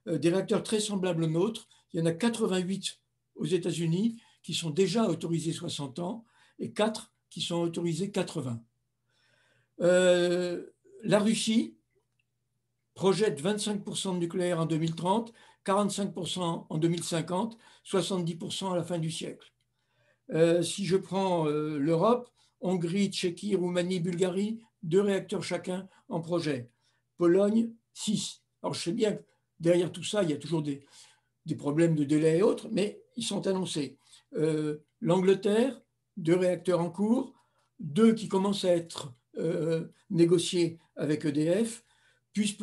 des réacteurs très semblables aux nôtres. Il y en a 88 aux États-Unis qui sont déjà autorisés 60 ans et 4 qui sont autorisés 80. La Russie projette 25% de nucléaire en 2030, 45% en 2050, 70% à la fin du siècle. Si je prends l'Europe, Hongrie, Tchéquie, Roumanie, Bulgarie, 2 réacteurs chacun en projet. Pologne, 6. Alors je sais bien que derrière tout ça, il y a toujours des problèmes de délai et autres, mais ils sont annoncés. L'Angleterre, 2 réacteurs en cours, 2 qui commencent à être négociés avec EDF, plus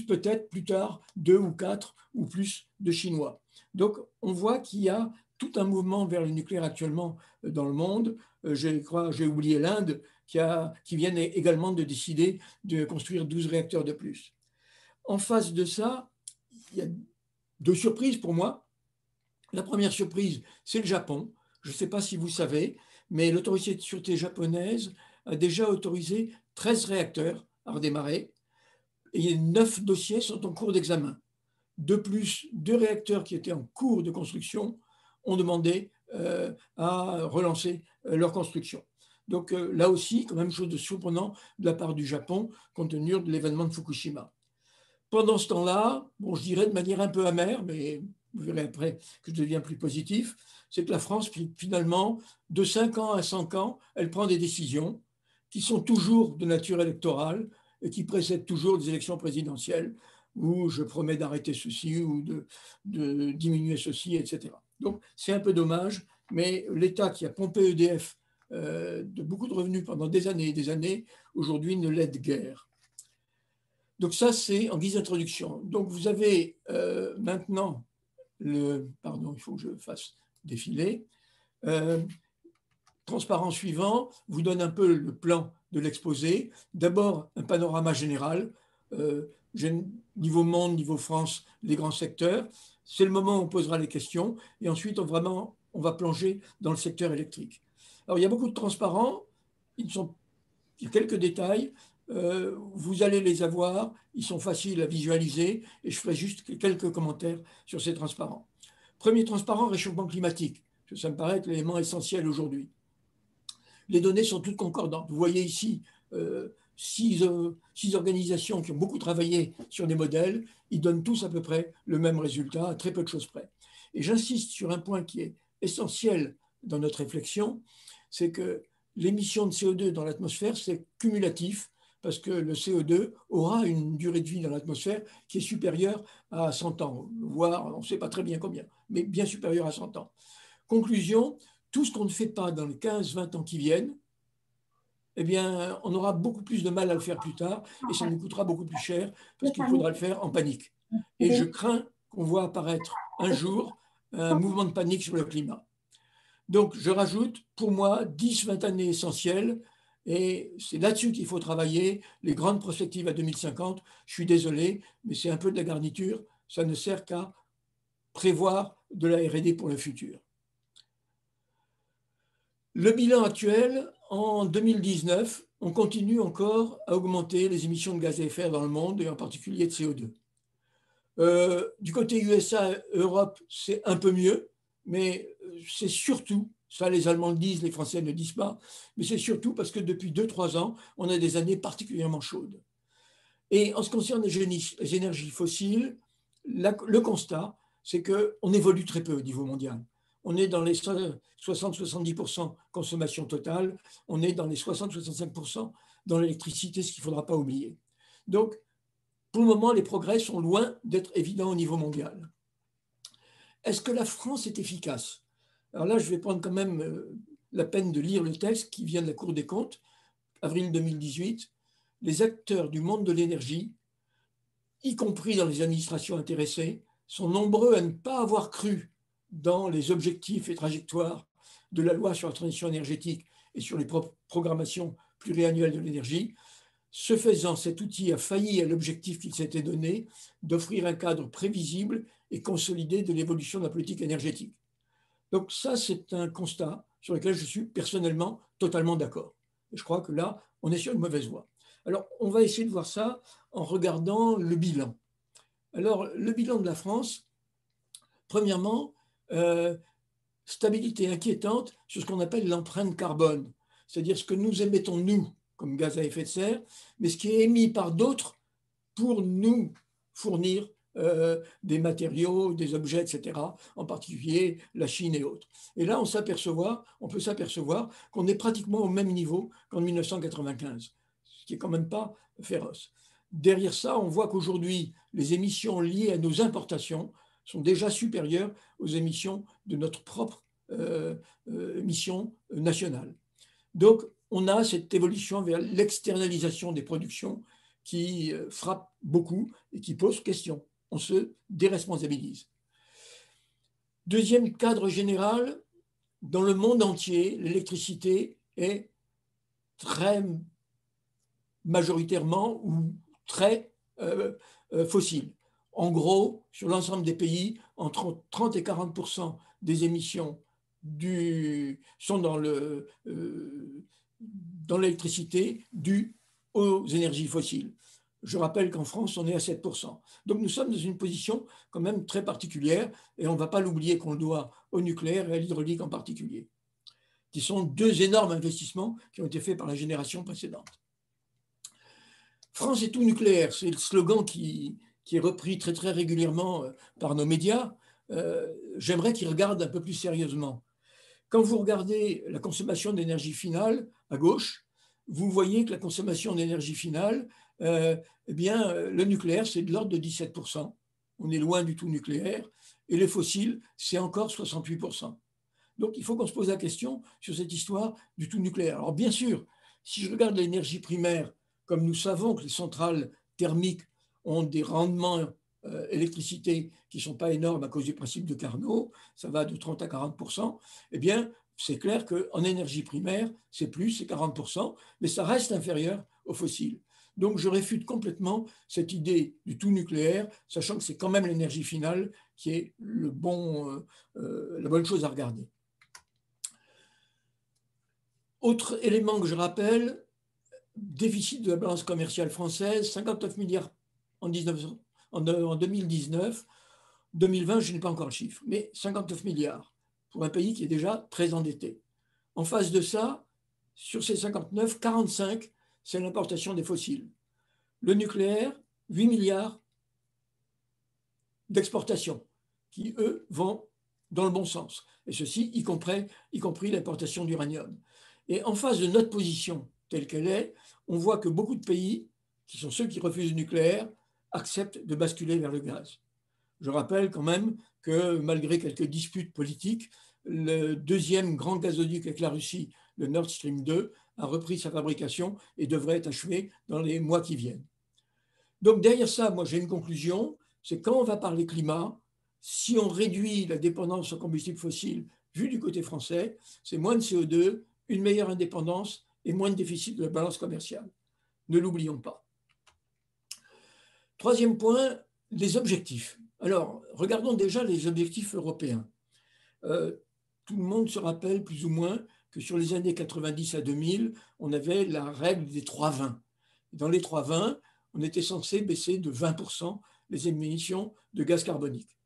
peut-être plus tard 2 ou 4 ou plus de Chinois. Donc on voit qu'il y a tout un mouvement vers le nucléaire actuellement dans le monde. J'ai oublié l'Inde qui vient également de décider de construire 12 réacteurs de plus. En face de ça, il y a 2 surprises pour moi. La première surprise, c'est le Japon. Je ne sais pas si vous savez, mais l'autorité de sûreté japonaise a déjà autorisé 13 réacteurs à redémarrer et 9 dossiers sont en cours d'examen. De plus, 2 réacteurs qui étaient en cours de construction ont demandé à relancer leur construction. Donc là aussi, quand même chose de surprenant de la part du Japon, compte tenu de l'événement de Fukushima. Pendant ce temps-là, bon, je dirais de manière un peu amère, mais vous verrez après que je deviens plus positif, c'est que la France, finalement, de 5 ans à 5 ans, elle prend des décisions qui sont toujours de nature électorale et qui précèdent toujours des élections présidentielles où je promets d'arrêter ceci ou de diminuer ceci, etc. Donc c'est un peu dommage, mais l'État qui a pompé EDF de beaucoup de revenus pendant des années et des années, aujourd'hui ne l'aide guère. Donc ça, c'est en guise d'introduction. Donc vous avez maintenant pardon, il faut que je fasse défiler. Transparent suivant vous donne un peu le plan de l'exposé. D'abord, un panorama général, niveau monde, niveau France, les grands secteurs. C'est le moment où on posera les questions. Et ensuite, on va plonger dans le secteur électrique. Alors, il y a beaucoup de transparents. Il y a quelques détails. Vous allez les avoir. Ils sont faciles à visualiser. Et je ferai juste quelques commentaires sur ces transparents. Premier transparent, réchauffement climatique. Ça me paraît être l'élément essentiel aujourd'hui. Les données sont toutes concordantes. Vous voyez ici 6 organisations qui ont beaucoup travaillé sur des modèles. Ils donnent tous à peu près le même résultat, à très peu de choses près. Et j'insiste sur un point qui est essentiel dans notre réflexion, c'est que l'émission de CO2 dans l'atmosphère, c'est cumulatif, parce que le CO2 aura une durée de vie dans l'atmosphère qui est supérieure à 100 ans, voire on ne sait pas très bien combien, mais bien supérieure à 100 ans. Conclusion, tout ce qu'on ne fait pas dans les 15-20 ans qui viennent, eh bien, on aura beaucoup plus de mal à le faire plus tard et ça nous coûtera beaucoup plus cher parce qu'il faudra le faire en panique. Et je crains qu'on voit apparaître un jour un mouvement de panique sur le climat. Donc, je rajoute, pour moi, 10-20 années essentielles et c'est là-dessus qu'il faut travailler. Les grandes perspectives à 2050, je suis désolé, mais c'est un peu de la garniture. Ça ne sert qu'à prévoir de la R&D pour le futur. Le bilan actuel, en 2019, on continue encore à augmenter les émissions de gaz à effet de serre dans le monde et en particulier de CO2. Du côté USA, Europe, c'est un peu mieux, mais c'est surtout, ça les Allemands le disent, les Français ne le disent pas, mais c'est surtout parce que depuis 2-3 ans, on a des années particulièrement chaudes. Et en ce qui concerne les énergies fossiles, le constat, c'est qu'on évolue très peu au niveau mondial. On est dans les 60-70% consommation totale, on est dans les 60-65% dans l'électricité, ce qu'il ne faudra pas oublier. Donc, pour le moment, les progrès sont loin d'être évidents au niveau mondial. Est-ce que la France est efficace? Alors là, je vais prendre quand même la peine de lire le texte qui vient de la Cour des comptes, avril 2018. Les acteurs du monde de l'énergie, y compris dans les administrations intéressées, sont nombreux à ne pas avoir cru dans les objectifs et trajectoires de la loi sur la transition énergétique et sur les programmations pluriannuelles de l'énergie. Ce faisant, cet outil a failli à l'objectif qu'il s'était donné d'offrir un cadre prévisible et consolidé de l'évolution de la politique énergétique. Donc ça, c'est un constat sur lequel je suis personnellement totalement d'accord. Et je crois que là, on est sur une mauvaise voie. Alors, on va essayer de voir ça en regardant le bilan. Alors, le bilan de la France, premièrement, stabilité inquiétante sur ce qu'on appelle l'empreinte carbone, c'est-à-dire ce que nous émettons, nous, comme gaz à effet de serre, mais ce qui est émis par d'autres pour nous fournir des matériaux, des objets, etc., en particulier la Chine et autres. Et là, on peut s'apercevoir qu'on est pratiquement au même niveau qu'en 1995, ce qui est quand même pas féroce. Derrière ça, on voit qu'aujourd'hui, les émissions liées à nos importations sont déjà supérieures aux émissions de notre propre émission nationale. Donc, on a cette évolution vers l'externalisation des productions qui frappe beaucoup et qui pose question. On se déresponsabilise. Deuxième cadre général, dans le monde entier, l'électricité est très majoritairement ou très fossile. En gros, sur l'ensemble des pays, entre 30 et 40% des émissions sont dans l'électricité due aux énergies fossiles. Je rappelle qu'en France, on est à 7%. Donc nous sommes dans une position quand même très particulière et on ne va pas l'oublier qu'on le doit au nucléaire et à l'hydraulique en particulier, qui sont deux énormes investissements qui ont été faits par la génération précédente. France est tout nucléaire, c'est le slogan qui est repris très très régulièrement par nos médias. J'aimerais qu'ils regardent un peu plus sérieusement. Quand vous regardez la consommation d'énergie finale à gauche, vous voyez que la consommation d'énergie finale, le nucléaire, c'est de l'ordre de 17%. On est loin du tout nucléaire. Et les fossiles, c'est encore 68%. Donc, il faut qu'on se pose la question sur cette histoire du tout nucléaire. Alors, bien sûr, si je regarde l'énergie primaire, comme nous savons que les centrales thermiques ont des rendements électricité qui ne sont pas énormes à cause du principe de Carnot, ça va de 30 à 40%, eh bien, c'est clair qu'en énergie primaire, c'est plus, c'est 40%, mais ça reste inférieur aux fossiles. Donc, je réfute complètement cette idée du tout nucléaire, sachant que c'est quand même l'énergie finale qui est la bonne chose à regarder. Autre élément que je rappelle, déficit de la balance commerciale française, 59 milliards en 2019. 2020, je n'ai pas encore le chiffre, mais 59 milliards pour un pays qui est déjà très endetté. En face de ça, sur ces 59, 45, c'est l'importation des fossiles. Le nucléaire, 8 milliards d'exportation, qui, eux, vont dans le bon sens. Et ceci, y compris l'importation d'uranium. Et en face de notre position telle qu'elle est, on voit que beaucoup de pays, qui sont ceux qui refusent le nucléaire, acceptent de basculer vers le gaz. Je rappelle quand même que malgré quelques disputes politiques, le deuxième grand gazoduc avec la Russie, le Nord Stream 2, a repris sa fabrication et devrait être achevé dans les mois qui viennent. Donc derrière ça, moi j'ai une conclusion, c'est quand on va parler climat, si on réduit la dépendance aux combustibles fossiles, vu du côté français, c'est moins de CO2, une meilleure indépendance et moins de déficit de la balance commerciale. Ne l'oublions pas. Troisième point, les objectifs. Alors, regardons déjà les objectifs européens. Tout le monde se rappelle plus ou moins que sur les années 90 à 2000, on avait la règle des 3-20. Dans les 3-20, on était censé baisser de 20% les émissions de gaz carbonique.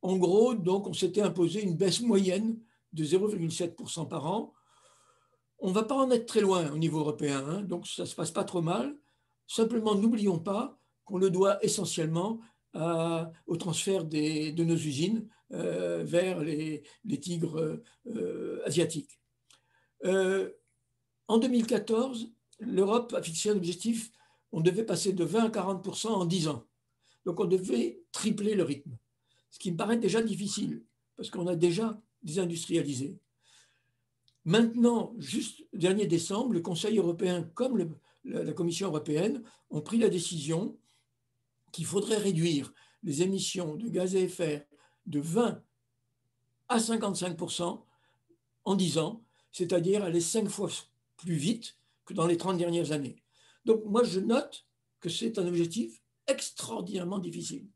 En gros, donc, on s'était imposé une baisse moyenne de 0,7% par an. On ne va pas en être très loin au niveau européen, hein, donc ça ne se passe pas trop mal. Simplement, n'oublions pas qu'on le doit essentiellement au transfert de nos usines vers les tigres asiatiques. En 2014, l'Europe a fixé un objectif, on devait passer de 20 à 40% en 10 ans. Donc on devait tripler le rythme, ce qui me paraît déjà difficile, parce qu'on a déjà désindustrialisé. Maintenant, juste dernier décembre, le Conseil européen comme la Commission européenne ont pris la décision qu'il faudrait réduire les émissions de gaz à effet de serre de 20 à 55% en 10 ans, c'est-à-dire aller 5 fois plus vite que dans les 30 dernières années. Donc moi, je note que c'est un objectif extraordinairement difficile.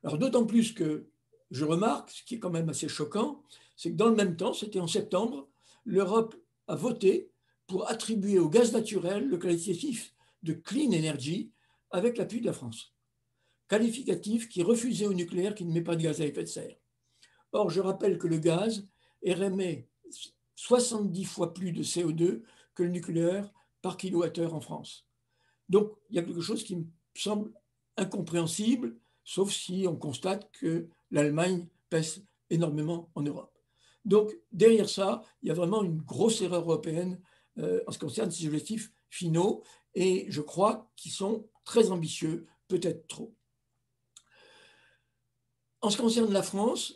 Alors d'autant plus que je remarque, ce qui est quand même assez choquant, c'est que dans le même temps, c'était en septembre, l'Europe a voté pour attribuer au gaz naturel le qualificatif de clean energy avec l'appui de la France. qualificatif qui refusait au nucléaire qui ne met pas de gaz à effet de serre. Or, je rappelle que le gaz émet 70 fois plus de CO2 que le nucléaire par kilowattheure en France. Donc, il y a quelque chose qui me semble incompréhensible, sauf si on constate que l'Allemagne pèse énormément en Europe. Donc, derrière ça, il y a vraiment une grosse erreur européenne en ce qui concerne ces objectifs finaux, et je crois qu'ils sont très ambitieux, peut-être trop. En ce qui concerne la France,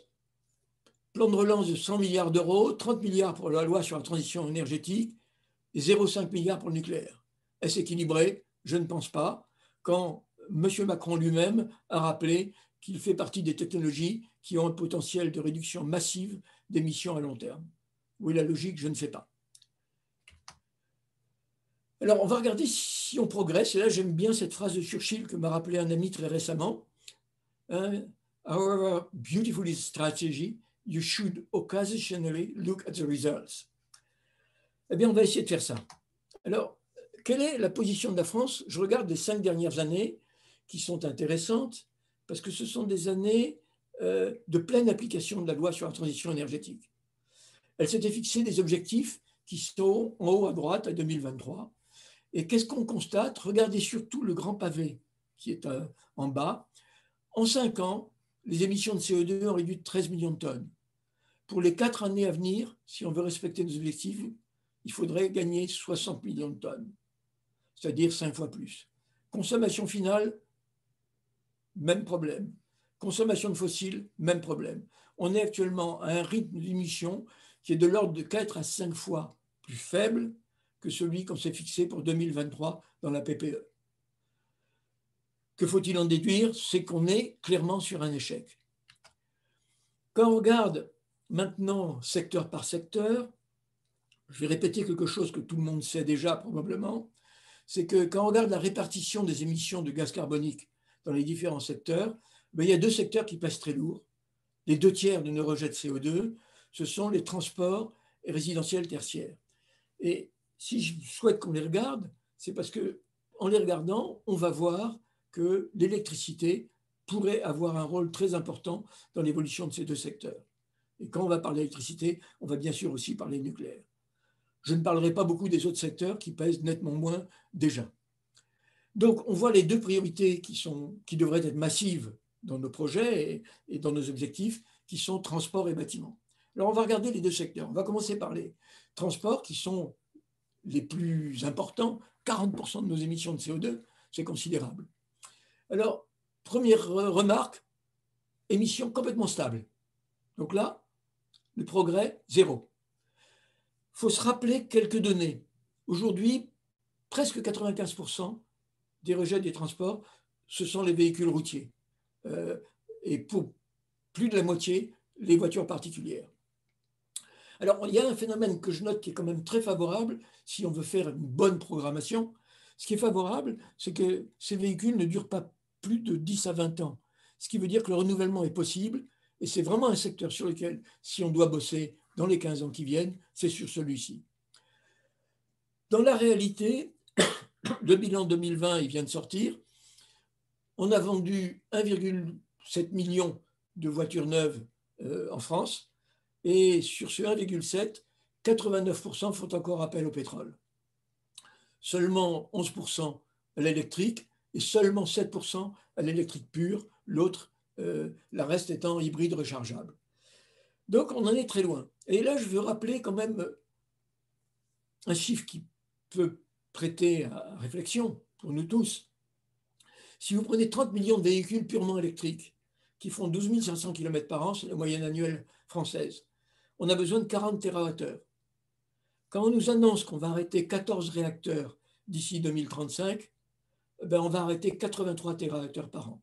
plan de relance de 100 milliards d'euros, 30 milliards pour la loi sur la transition énergétique et 0,5 milliards pour le nucléaire. Est-ce équilibré? Je ne pense pas, quand M. Macron lui-même a rappelé qu'il fait partie des technologies qui ont un potentiel de réduction massive d'émissions à long terme. Où est la logique? Je ne sais pas. Alors, on va regarder si on progresse. Et là, j'aime bien cette phrase de Churchill que m'a rappelé un ami très récemment. However beautiful is strategy, you should occasionally look at the results. Eh bien, on va essayer de faire ça. Alors, quelle est la position de la France? Je regarde les 5 dernières années qui sont intéressantes parce que ce sont des années de pleine application de la loi sur la transition énergétique. Elle s'était fixé des objectifs qui sont en haut à droite à 2023. Et qu'est-ce qu'on constate? Regardez surtout le grand pavé qui est en bas. En 5 ans, les émissions de CO2 ont réduit de 13 millions de tonnes. Pour les 4 années à venir, si on veut respecter nos objectifs, il faudrait gagner 60 millions de tonnes, c'est-à-dire 5 fois plus. Consommation finale, même problème. Consommation de fossiles, même problème. On est actuellement à un rythme d'émission qui est de l'ordre de 4 à 5 fois plus faible que celui qu'on s'est fixé pour 2023 dans la PPE. Que faut-il en déduire? C'est qu'on est clairement sur un échec. Quand on regarde maintenant secteur par secteur, je vais répéter quelque chose que tout le monde sait déjà probablement, c'est que quand on regarde la répartition des émissions de gaz carbonique dans les différents secteurs, il y a 2 secteurs qui pèsent très lourd. Les 2 tiers de nos rejets de CO2, ce sont les transports et résidentiels tertiaires. Et si je souhaite qu'on les regarde, c'est parce qu'en les regardant, on va voir que l'électricité pourrait avoir un rôle très important dans l'évolution de ces 2 secteurs. Et quand on va parler d'électricité, on va bien sûr aussi parler nucléaire. Je ne parlerai pas beaucoup des autres secteurs qui pèsent nettement moins déjà. Donc, on voit les 2 priorités qui devraient être massives dans nos projets et dans nos objectifs, qui sont transport et bâtiment. Alors, on va regarder les 2 secteurs. On va commencer par les transports qui sont les plus importants. 40% de nos émissions de CO2, c'est considérable. Alors, première remarque, émissions complètement stables. Donc là, le progrès, 0. Il faut se rappeler quelques données. Aujourd'hui, presque 95% des rejets des transports, ce sont les véhicules routiers. Et pour plus de la moitié, les voitures particulières. Alors, il y a un phénomène que je note qui est quand même très favorable si on veut faire une bonne programmation. Ce qui est favorable, c'est que ces véhicules ne durent pas plus de 10 à 20 ans. Ce qui veut dire que le renouvellement est possible. Et c'est vraiment un secteur sur lequel, si on doit bosser dans les 15 ans qui viennent, c'est sur celui-ci. Dans la réalité, le bilan 2020, il vient de sortir. On a vendu 1,7 million de voitures neuves en France. Et sur ce 1,7, 89% font encore appel au pétrole. Seulement 11% à l'électrique et seulement 7% à l'électrique pure, l'autre, la reste étant hybride rechargeable. Donc on en est très loin. Et là, je veux rappeler quand même un chiffre qui peut prêter à réflexion pour nous tous. Si vous prenez 30 millions de véhicules purement électriques, qui font 12 500 km par an, c'est la moyenne annuelle française, on a besoin de 40 TWh. Quand on nous annonce qu'on va arrêter 14 réacteurs d'ici 2035, on va arrêter 83 TWh par an.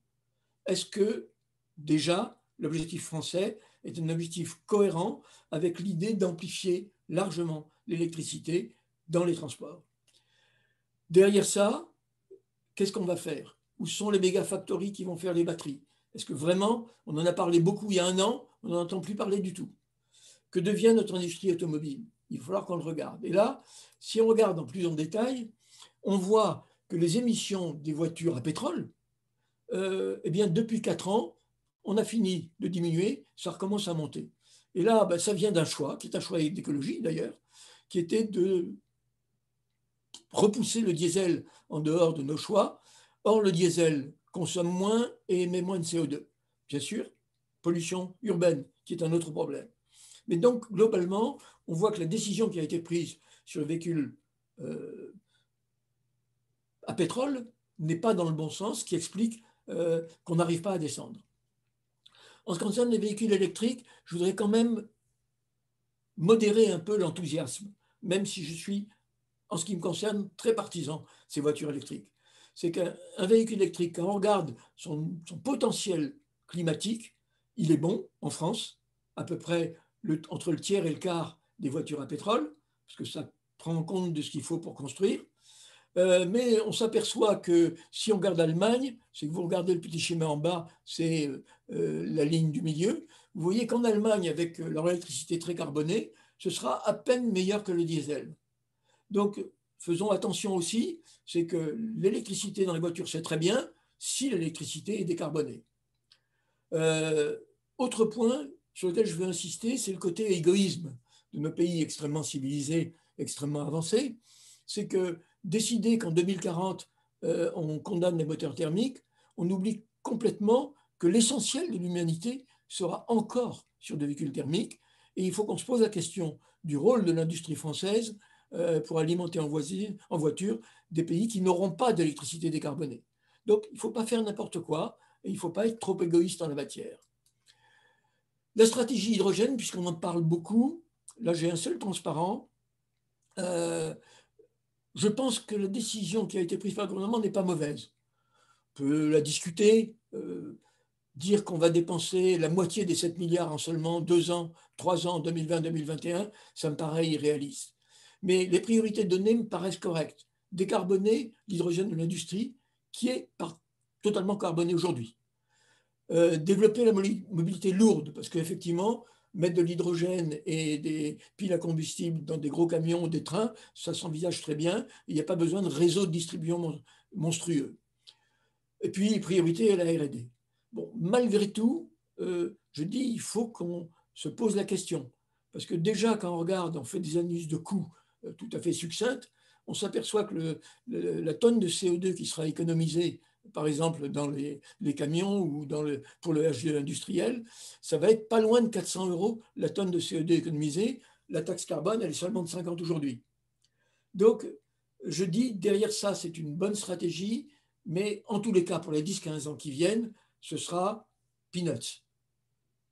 Est-ce que, déjà, l'objectif français est un objectif cohérent avec l'idée d'amplifier largement l'électricité dans les transports? Derrière ça, qu'est-ce qu'on va faire? Où sont les méga-factories qui vont faire les batteries? Est-ce que vraiment, on en a parlé beaucoup il y a 1 an, on n'en entend plus parler du tout? Que devient notre industrie automobile? Il va falloir qu'on le regarde. Et là, si on regarde en plus en détail, on voit que les émissions des voitures à pétrole eh bien, depuis 4 ans, on a fini de diminuer, ça recommence à monter. Et là, ben, ça vient d'un choix, qui est un choix d'écologie d'ailleurs, qui était de repousser le diesel en dehors de nos choix. Or, le diesel consomme moins et émet moins de CO2. Bien sûr, pollution urbaine, qui est un autre problème. Mais donc, globalement, on voit que la décision qui a été prise sur le véhicule à pétrole n'est pas dans le bon sens, ce qui explique qu'on n'arrive pas à descendre. En ce qui concerne les véhicules électriques, je voudrais quand même modérer un peu l'enthousiasme, même si je suis, en ce qui me concerne, très partisan de ces voitures électriques. C'est qu'un véhicule électrique, quand on regarde son potentiel climatique, il est bon en France, à peu près entre le tiers et le quart des voitures à pétrole, parce que ça prend en compte de ce qu'il faut pour construire. Mais on s'aperçoit que si on regarde l'Allemagne, c'est que vous regardez le petit schéma en bas, c'est la ligne du milieu. Vous voyez qu'en Allemagne, avec leur électricité très carbonée, ce sera à peine meilleur que le diesel. Donc, faisons attention aussi, c'est que l'électricité dans les voitures, c'est très bien si l'électricité est décarbonée. Autre point sur lequel je veux insister, c'est le côté égoïsme de nos pays extrêmement civilisés, extrêmement avancés. C'est que décider qu'en 2040, on condamne les moteurs thermiques, on oublie complètement que l'essentiel de l'humanité sera encore sur des véhicules thermiques. Et il faut qu'on se pose la question du rôle de l'industrie française pour alimenter en voiture des pays qui n'auront pas d'électricité décarbonée. Donc, il ne faut pas faire n'importe quoi et il ne faut pas être trop égoïste en la matière. La stratégie hydrogène, puisqu'on en parle beaucoup, là j'ai un seul transparent. Je pense que la décision qui a été prise par le gouvernement n'est pas mauvaise. On peut la discuter, dire qu'on va dépenser la moitié des 7 milliards en seulement 2 ans, 3 ans, 2020-2021, ça me paraît irréaliste. Mais les priorités données me paraissent correctes. Décarboner l'hydrogène de l'industrie, qui est totalement carboné aujourd'hui. Développer la mobilité lourde, parce qu'effectivement, mettre de l'hydrogène et des piles à combustible dans des gros camions ou des trains, ça s'envisage très bien. Il n'y a pas besoin de réseaux de distribution monstrueux. Et puis, priorité à la R&D. Bon, malgré tout, je dis, il faut qu'on se pose la question. Parce que déjà, quand on regarde, on fait des analyses de coûts tout à fait succinctes, on s'aperçoit que la tonne de CO2 qui sera économisée, par exemple dans les camions ou pour le HVE industriel, ça va être pas loin de 400 € la tonne de CO2 économisée. La taxe carbone, elle est seulement de 50 aujourd'hui. Donc, je dis, derrière ça, c'est une bonne stratégie, mais en tous les cas, pour les 10-15 ans qui viennent, ce sera peanuts.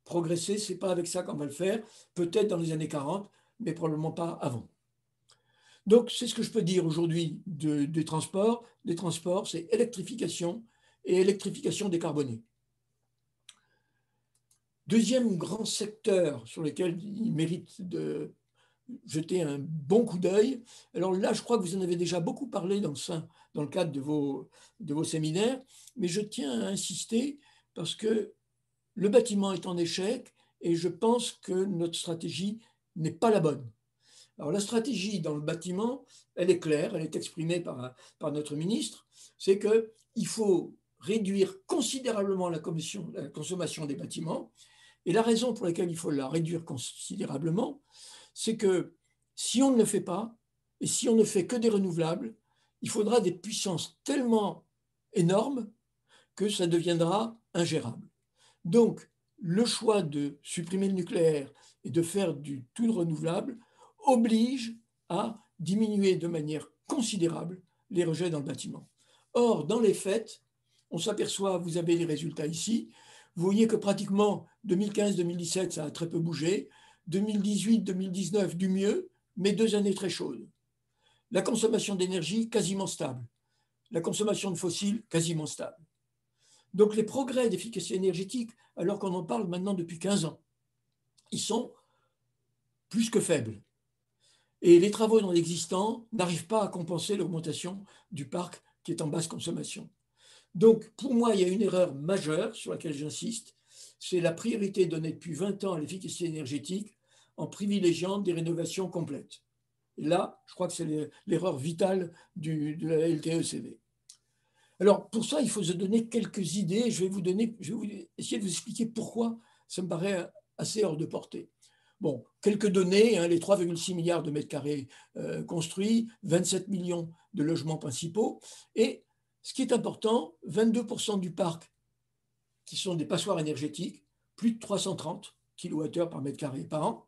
Progresser, ce n'est pas avec ça qu'on va le faire, peut-être dans les années 40, mais probablement pas avant. Donc, c'est ce que je peux dire aujourd'hui des transports. Les transports, c'est électrification et électrification décarbonée. Deuxième grand secteur sur lequel il mérite de jeter un bon coup d'œil. Alors là, je crois que vous en avez déjà beaucoup parlé dans le cadre de vos séminaires, mais je tiens à insister parce que le bâtiment est en échec et je pense que notre stratégie n'est pas la bonne. Alors la stratégie dans le bâtiment, elle est claire, elle est exprimée par notre ministre, c'est qu'il faut réduire considérablement la consommation des bâtiments. Et la raison pour laquelle il faut la réduire considérablement, c'est que si on ne le fait pas, et si on ne fait que des renouvelables, il faudra des puissances tellement énormes que ça deviendra ingérable. Donc, le choix de supprimer le nucléaire et de faire du tout renouvelable oblige à diminuer de manière considérable les rejets dans le bâtiment. Or, dans les faits, on s'aperçoit, vous avez les résultats ici, vous voyez que pratiquement 2015-2017, ça a très peu bougé, 2018-2019 du mieux, mais 2 années très chaudes. La consommation d'énergie quasiment stable, la consommation de fossiles quasiment stable. Donc les progrès d'efficacité énergétique, alors qu'on en parle maintenant depuis 15 ans, ils sont plus que faibles. Et les travaux non existants n'arrivent pas à compenser l'augmentation du parc qui est en basse consommation. Donc pour moi, il y a une erreur majeure sur laquelle j'insiste, c'est la priorité donnée depuis 20 ans à l'efficacité énergétique en privilégiant des rénovations complètes. Et là, je crois que c'est l'erreur vitale de la LTE-CV. Alors, pour ça, il faut se donner quelques idées. Je vais essayer de vous expliquer pourquoi ça me paraît assez hors de portée. Bon, quelques données, hein, les 3,6 milliards de mètres carrés construits, 27 millions de logements principaux. Et ce qui est important, 22% du parc qui sont des passoires énergétiques, plus de 330 kWh par mètre carré par an.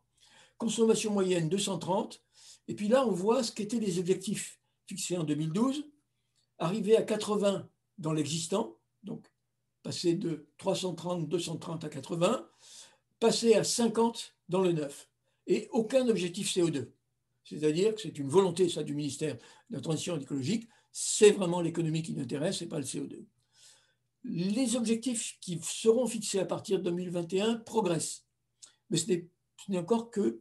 Consommation moyenne 230. Et puis là, on voit ce qu'étaient les objectifs fixés en 2012, arriver à 80 dans l'existant, donc passer de 330, 230 à 80, passer à 50 dans le neuf, et aucun objectif CO2. C'est-à-dire que c'est une volonté, ça, du ministère de la Transition écologique, c'est vraiment l'économie qui m'intéresse et pas le CO2. Les objectifs qui seront fixés à partir de 2021 progressent, mais ce n'est encore que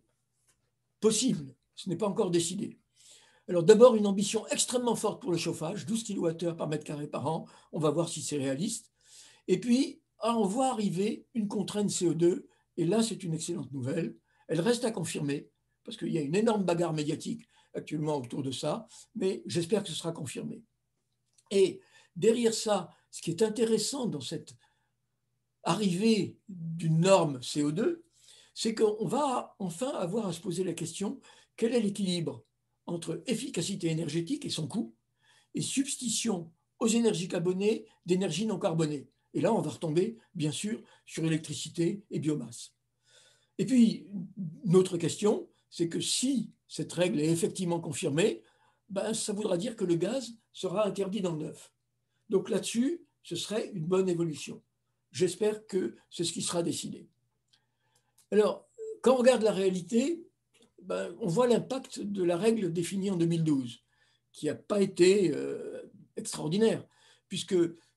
possible, ce n'est pas encore décidé. Alors d'abord, une ambition extrêmement forte pour le chauffage, 12 kWh par mètre carré par an, on va voir si c'est réaliste. Et puis, on voit arriver une contrainte CO2, et là, c'est une excellente nouvelle. Elle reste à confirmer, parce qu'il y a une énorme bagarre médiatique actuellement autour de ça, mais j'espère que ce sera confirmé. Et derrière ça, ce qui est intéressant dans cette arrivée d'une norme CO2, c'est qu'on va enfin avoir à se poser la question, quel est l'équilibre entre efficacité énergétique et son coût, et substitution aux énergies carbonées d'énergie non carbonée. Et là, on va retomber, bien sûr, sur électricité et biomasse. Et puis, une autre question, c'est que si cette règle est effectivement confirmée, ben, ça voudra dire que le gaz sera interdit dans le neuf. Donc là-dessus, ce serait une bonne évolution. J'espère que c'est ce qui sera décidé. Alors, quand on regarde la réalité, ben, on voit l'impact de la règle définie en 2012, qui n'a pas été extraordinaire, puisque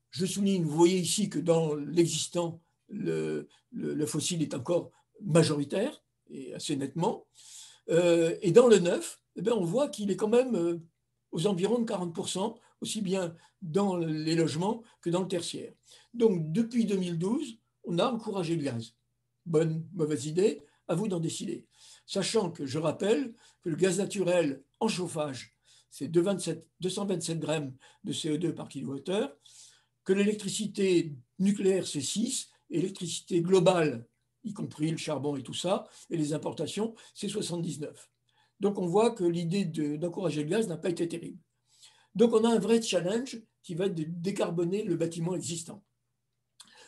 je souligne, vous voyez ici que dans l'existant, le fossile est encore majoritaire, et assez nettement, et dans le neuf, eh bien, on voit qu'il est quand même aux environs de 40%, aussi bien dans les logements que dans le tertiaire. Donc depuis 2012, on a encouragé le gaz. Bonne, mauvaise idée, à vous d'en décider. Sachant que je rappelle que le gaz naturel en chauffage, c'est 227 grammes de CO2 par kilowattheure, que l'électricité nucléaire, c'est 6, et l'électricité globale, y compris le charbon et tout ça, et les importations, c'est 79. Donc on voit que l'idée d'encourager le gaz n'a pas été terrible. Donc on a un vrai challenge qui va être de décarboner le bâtiment existant.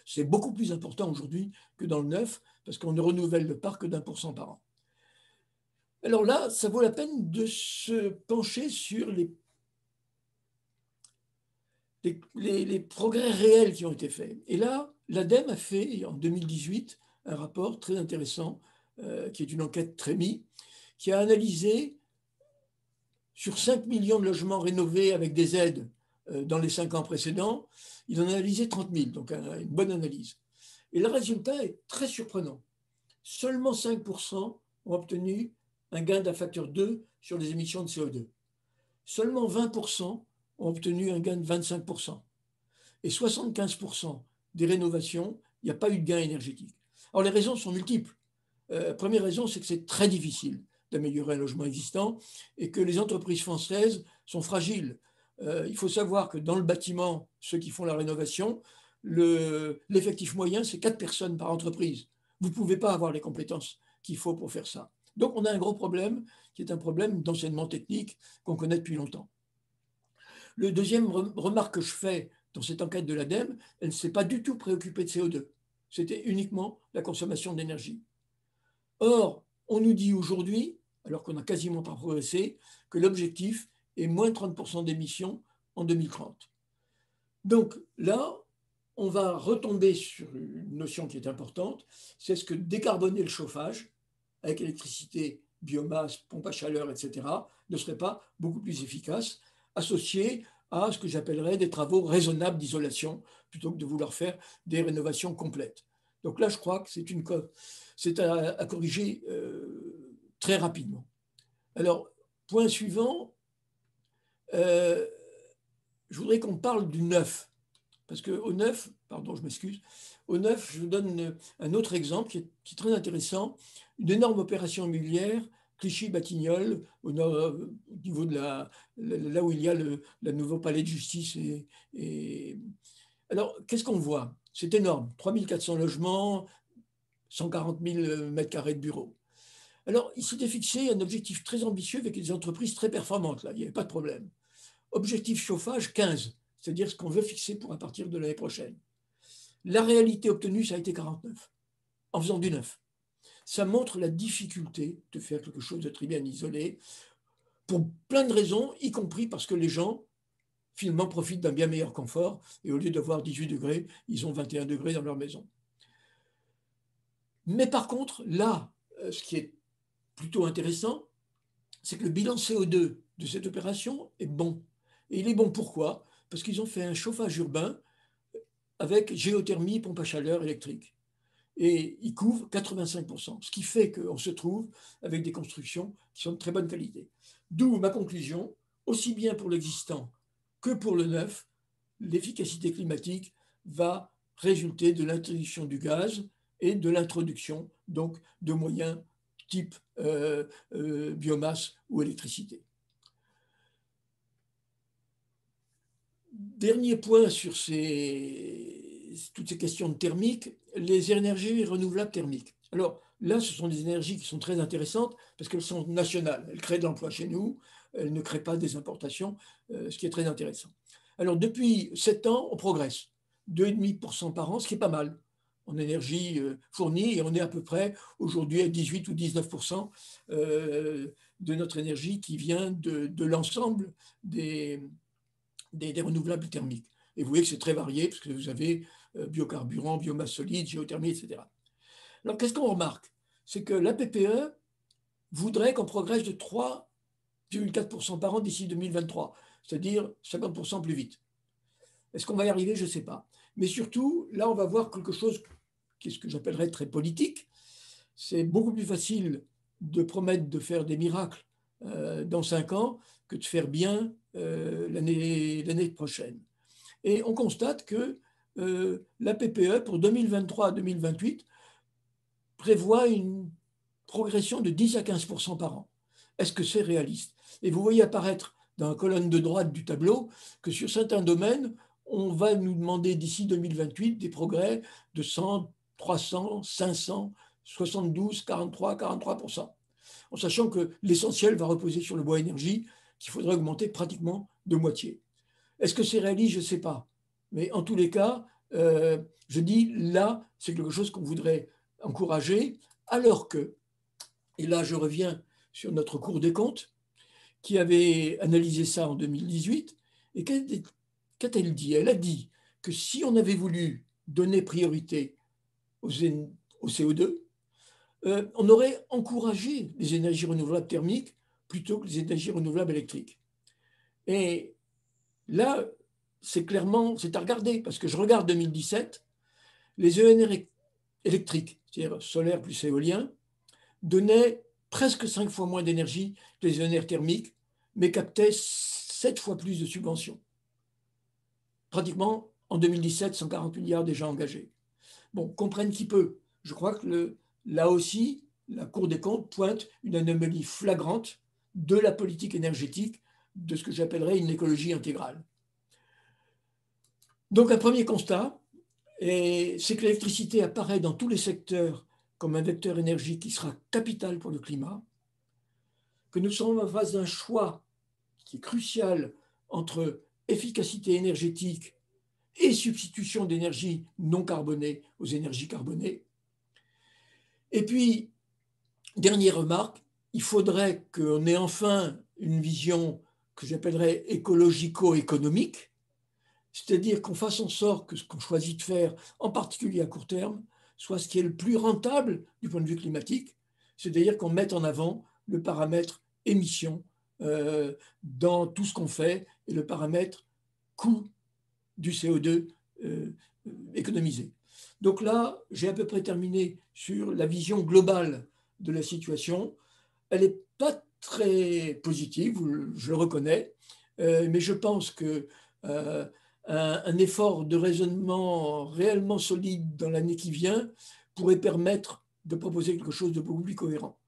C'est beaucoup plus important aujourd'hui que dans le neuf, parce qu'on ne renouvelle le parc que d'1% par an. Alors là, ça vaut la peine de se pencher sur les progrès réels qui ont été faits. Et là, l'ADEME a fait en 2018 un rapport très intéressant, qui est une enquête Trémi, qui a analysé sur 5 millions de logements rénovés avec des aides dans les 5 ans précédents, il en a analysé 30 000, donc une bonne analyse. Et le résultat est très surprenant. Seulement 5% ont obtenu un gain d'un facteur 2 sur les émissions de CO2. Seulement 20% ont obtenu un gain de 25%. Et 75% des rénovations, il n'y a pas eu de gain énergétique. Alors les raisons sont multiples. Première raison, c'est que c'est très difficile d'améliorer un logement existant et que les entreprises françaises sont fragiles. Il faut savoir que dans le bâtiment, ceux qui font la rénovation, l'effectif moyen, c'est 4 personnes par entreprise. Vous ne pouvez pas avoir les compétences qu'il faut pour faire ça. Donc on a un gros problème qui est un problème d'enseignement technique qu'on connaît depuis longtemps. Le deuxième remarque que je fais dans cette enquête de l'ADEME, elle ne s'est pas du tout préoccupée de CO2. C'était uniquement la consommation d'énergie. Or, on nous dit aujourd'hui, alors qu'on n'a quasiment pas progressé, que l'objectif est moins 30% d'émissions en 2030. Donc là, on va retomber sur une notion qui est importante, c'est ce que décarboner le chauffage avec électricité, biomasse, pompe à chaleur, etc., ne serait pas beaucoup plus efficace, associé à ce que j'appellerais des travaux raisonnables d'isolation, plutôt que de vouloir faire des rénovations complètes. Donc là, je crois que c'est à corriger très rapidement. Alors, point suivant, je voudrais qu'on parle du neuf. Parce qu'au neuf, pardon, je m'excuse, au neuf, je vous donne un autre exemple qui est très intéressant. Une énorme opération immobilière Clichy-Batignolles, au niveau de là où il y a le nouveau palais de justice. Alors, qu'est-ce qu'on voit? C'est énorme, 3400 logements, 140 000 mètres carrés de bureaux. Alors, il s'était fixé un objectif très ambitieux avec des entreprises très performantes, là, il n'y avait pas de problème. Objectif chauffage, 15, c'est-à-dire ce qu'on veut fixer pour à partir de l'année prochaine. La réalité obtenue, ça a été 49, en faisant du neuf. Ça montre la difficulté de faire quelque chose de très bien isolé, pour plein de raisons, y compris parce que les gens, finalement, profitent d'un bien meilleur confort, et au lieu d'avoir 18 degrés, ils ont 21 degrés dans leur maison. Mais par contre, là, ce qui est plutôt intéressant, c'est que le bilan CO2 de cette opération est bon. Et il est bon pourquoi? Parce qu'ils ont fait un chauffage urbain avec géothermie, pompe à chaleur électrique. Et ils couvrent 85%, ce qui fait qu'on se trouve avec des constructions qui sont de très bonne qualité. D'où ma conclusion, aussi bien pour l'existant que pour le neuf, l'efficacité climatique va résulter de l'introduction du gaz et de l'introduction donc de moyens type biomasse ou électricité. Dernier point sur toutes ces questions de thermique, les énergies renouvelables thermiques. Alors là, ce sont des énergies qui sont très intéressantes parce qu'elles sont nationales. Elles créent de l'emploi chez nous, elles ne créent pas des importations, ce qui est très intéressant. Alors depuis 7 ans, on progresse. 2,5% par an, ce qui est pas mal en énergie fournie, et on est à peu près aujourd'hui à 18 ou 19% de notre énergie qui vient de l'ensemble des renouvelables thermiques. Et vous voyez que c'est très varié, parce que vous avez biocarburants, biomasse solide, géothermie, etc. Alors, qu'est-ce qu'on remarque? C'est que la PPE voudrait qu'on progresse de 3,4% par an d'ici 2023, c'est-à-dire 50% plus vite. Est-ce qu'on va y arriver? Je ne sais pas. Mais surtout, là, on va voir quelque chose qui est ce que j'appellerais très politique. C'est beaucoup plus facile de promettre de faire des miracles dans 5 ans que de faire bien l'année prochaine. Et on constate que la PPE pour 2023 à 2028 prévoit une progression de 10 à 15% par an. Est-ce que c'est réaliste? Et vous voyez apparaître dans la colonne de droite du tableau que sur certains domaines, on va nous demander d'ici 2028 des progrès de 100, 300, 500, 72, 43, 43%. En sachant que l'essentiel va reposer sur le bois énergie, qu'il faudrait augmenter pratiquement de moitié. Est-ce que c'est réaliste? Je ne sais pas. Mais en tous les cas, je dis là, c'est quelque chose qu'on voudrait encourager, alors que, et là je reviens sur notre Cour des comptes, qui avait analysé ça en 2018, et qu'a-t-elle dit? Elle a dit que si on avait voulu donner priorité au CO2, on aurait encouragé les énergies renouvelables thermiques plutôt que les énergies renouvelables électriques. Et là, c'est à regarder, parce que je regarde 2017, les ENR électriques, c'est-à-dire solaire plus éolien, donnaient presque 5 fois moins d'énergie que les ENR thermiques, mais captaient 7 fois plus de subventions. Pratiquement, en 2017, 140 milliards déjà engagés. Bon, comprenne qui peut. Je crois que là aussi, la Cour des comptes pointe une anomalie flagrante de la politique énergétique, de ce que j'appellerais une écologie intégrale. Donc un premier constat, c'est que l'électricité apparaît dans tous les secteurs comme un vecteur énergie qui sera capital pour le climat, que nous sommes en face d'un choix qui est crucial entre efficacité énergétique et substitution d'énergie non carbonée aux énergies carbonées. Et puis, dernière remarque, il faudrait qu'on ait enfin une vision que j'appellerais écologico-économique, c'est-à-dire qu'on fasse en sorte que ce qu'on choisit de faire, en particulier à court terme, soit ce qui est le plus rentable du point de vue climatique, c'est-à-dire qu'on mette en avant le paramètre émission dans tout ce qu'on fait et le paramètre coût du CO2 économisé. Donc là, j'ai à peu près terminé sur la vision globale de la situation. Elle n'est pas très positive, je le reconnais, mais je pense que un effort de raisonnement réellement solide dans l'année qui vient pourrait permettre de proposer quelque chose de beaucoup plus cohérent.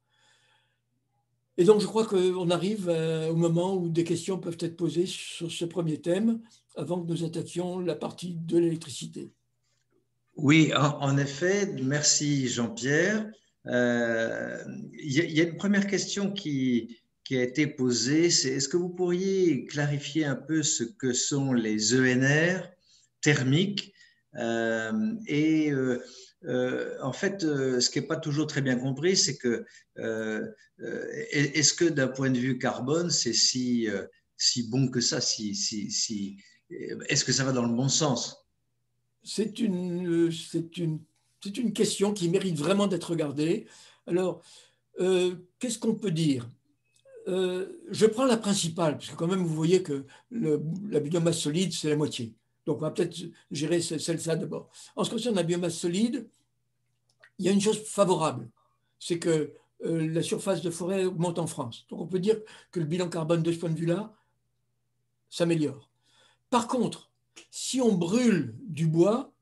Et donc, je crois qu'on arrive au moment où des questions peuvent être posées sur ce premier thème avant que nous attaquions la partie de l'électricité. Oui, en effet, merci Jean-Pierre. Il y a une première question qui a été posée, c'est est-ce que vous pourriez clarifier un peu ce que sont les ENR thermiques en fait, ce qui n'est pas toujours très bien compris, c'est que est-ce que d'un point de vue carbone, c'est si bon que ça, est-ce que ça va dans le bon sens? C'est une question qui mérite vraiment d'être regardée. Alors, qu'est-ce qu'on peut dire? Je prends la principale, parce que quand même, vous voyez que la biomasse solide, c'est la moitié. Donc, on va peut-être gérer celle-là d'abord. En ce qui concerne la biomasse solide, il y a une chose favorable, c'est que la surface de forêt augmente en France. Donc, on peut dire que le bilan carbone de ce point de vue-là s'améliore. Par contre, si on brûle du bois,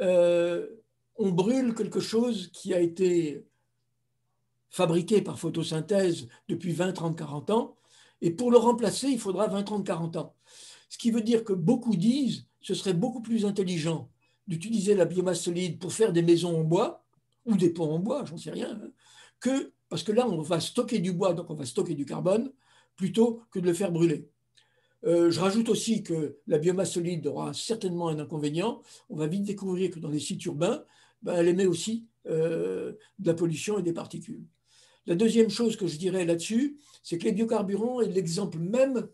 euh, on brûle quelque chose qui a été fabriqué par photosynthèse depuis 20, 30, 40 ans, et pour le remplacer, il faudra 20, 30, 40 ans. Ce qui veut dire que beaucoup disent ce serait beaucoup plus intelligent d'utiliser la biomasse solide pour faire des maisons en bois, ou des ponts en bois, j'en sais rien, hein, parce que là, on va stocker du bois, donc on va stocker du carbone, plutôt que de le faire brûler. Je rajoute aussi que la biomasse solide aura certainement un inconvénient. On va vite découvrir que dans les sites urbains, ben, elle émet aussi de la pollution et des particules. La deuxième chose que je dirais là-dessus, c'est que les biocarburants est l'exemple même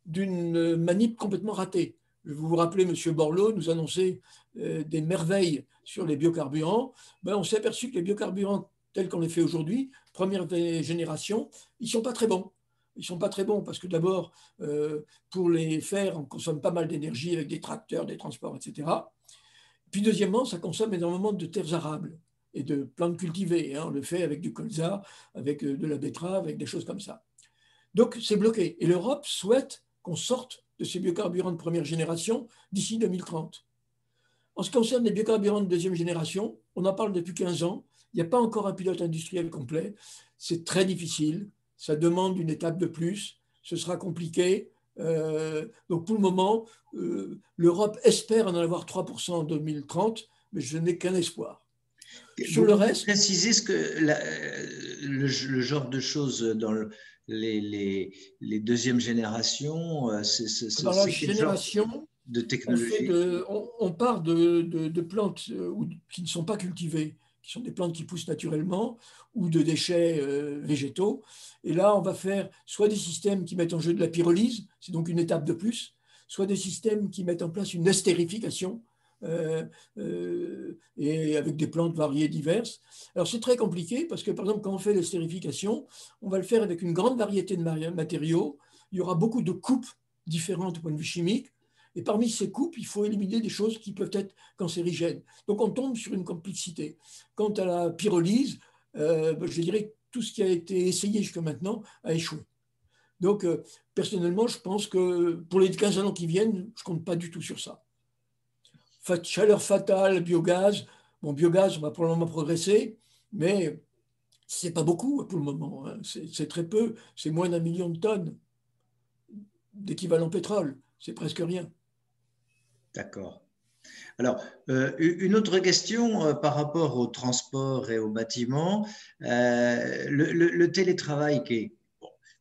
d'une manip complètement ratée. Vous vous rappelez, M. Borloo nous annonçait des merveilles sur les biocarburants. Ben, on s'est aperçu que les biocarburants tels qu'on les fait aujourd'hui, première génération, ils ne sont pas très bons. Ils ne sont pas très bons parce que d'abord, pour les faire, on consomme pas mal d'énergie avec des tracteurs, des transports, etc. Puis deuxièmement, ça consomme énormément de terres arables et de plantes cultivées, hein. On le fait avec du colza, avec de la betterave, avec des choses comme ça. Donc c'est bloqué. Et l'Europe souhaite qu'on sorte de ces biocarburants de première génération d'ici 2030. En ce qui concerne les biocarburants de deuxième génération, on en parle depuis 15 ans. Il n'y a pas encore un pilote industriel complet. C'est très difficile. Ça demande une étape de plus. Ce sera compliqué. Donc pour le moment, l'Europe espère en avoir 3% en 2030, mais je n'ai qu'un espoir. Sur Vous le pouvez reste, préciser le genre de choses dans les deuxièmes générations, dans la c'est quel genre génération, de technologie? on part de plantes qui ne sont pas cultivées, qui sont des plantes qui poussent naturellement, ou de déchets végétaux. Et là, on va faire soit des systèmes qui mettent en jeu de la pyrolyse, c'est donc une étape de plus, soit des systèmes qui mettent en place une estérification, et avec des plantes variées diverses. Alors c'est très compliqué parce que par exemple quand on fait l'estérification, on va le faire avec une grande variété de matériaux. Il y aura beaucoup de coupes différentes du point de vue chimique. Et parmi ces coupes, il faut éliminer des choses qui peuvent être cancérigènes. Donc on tombe sur une complexité. Quant à la pyrolyse, je dirais que tout ce qui a été essayé jusqu'à maintenant a échoué. Donc personnellement, je pense que pour les 15 ans qui viennent, je ne compte pas du tout sur ça. Chaleur fatale, biogaz. Bon, biogaz, on va probablement progresser, mais ce n'est pas beaucoup pour le moment, hein. C'est très peu. C'est moins d'1 million de tonnes d'équivalent pétrole. C'est presque rien. D'accord. Alors, une autre question par rapport au transport et au bâtiment. Le télétravail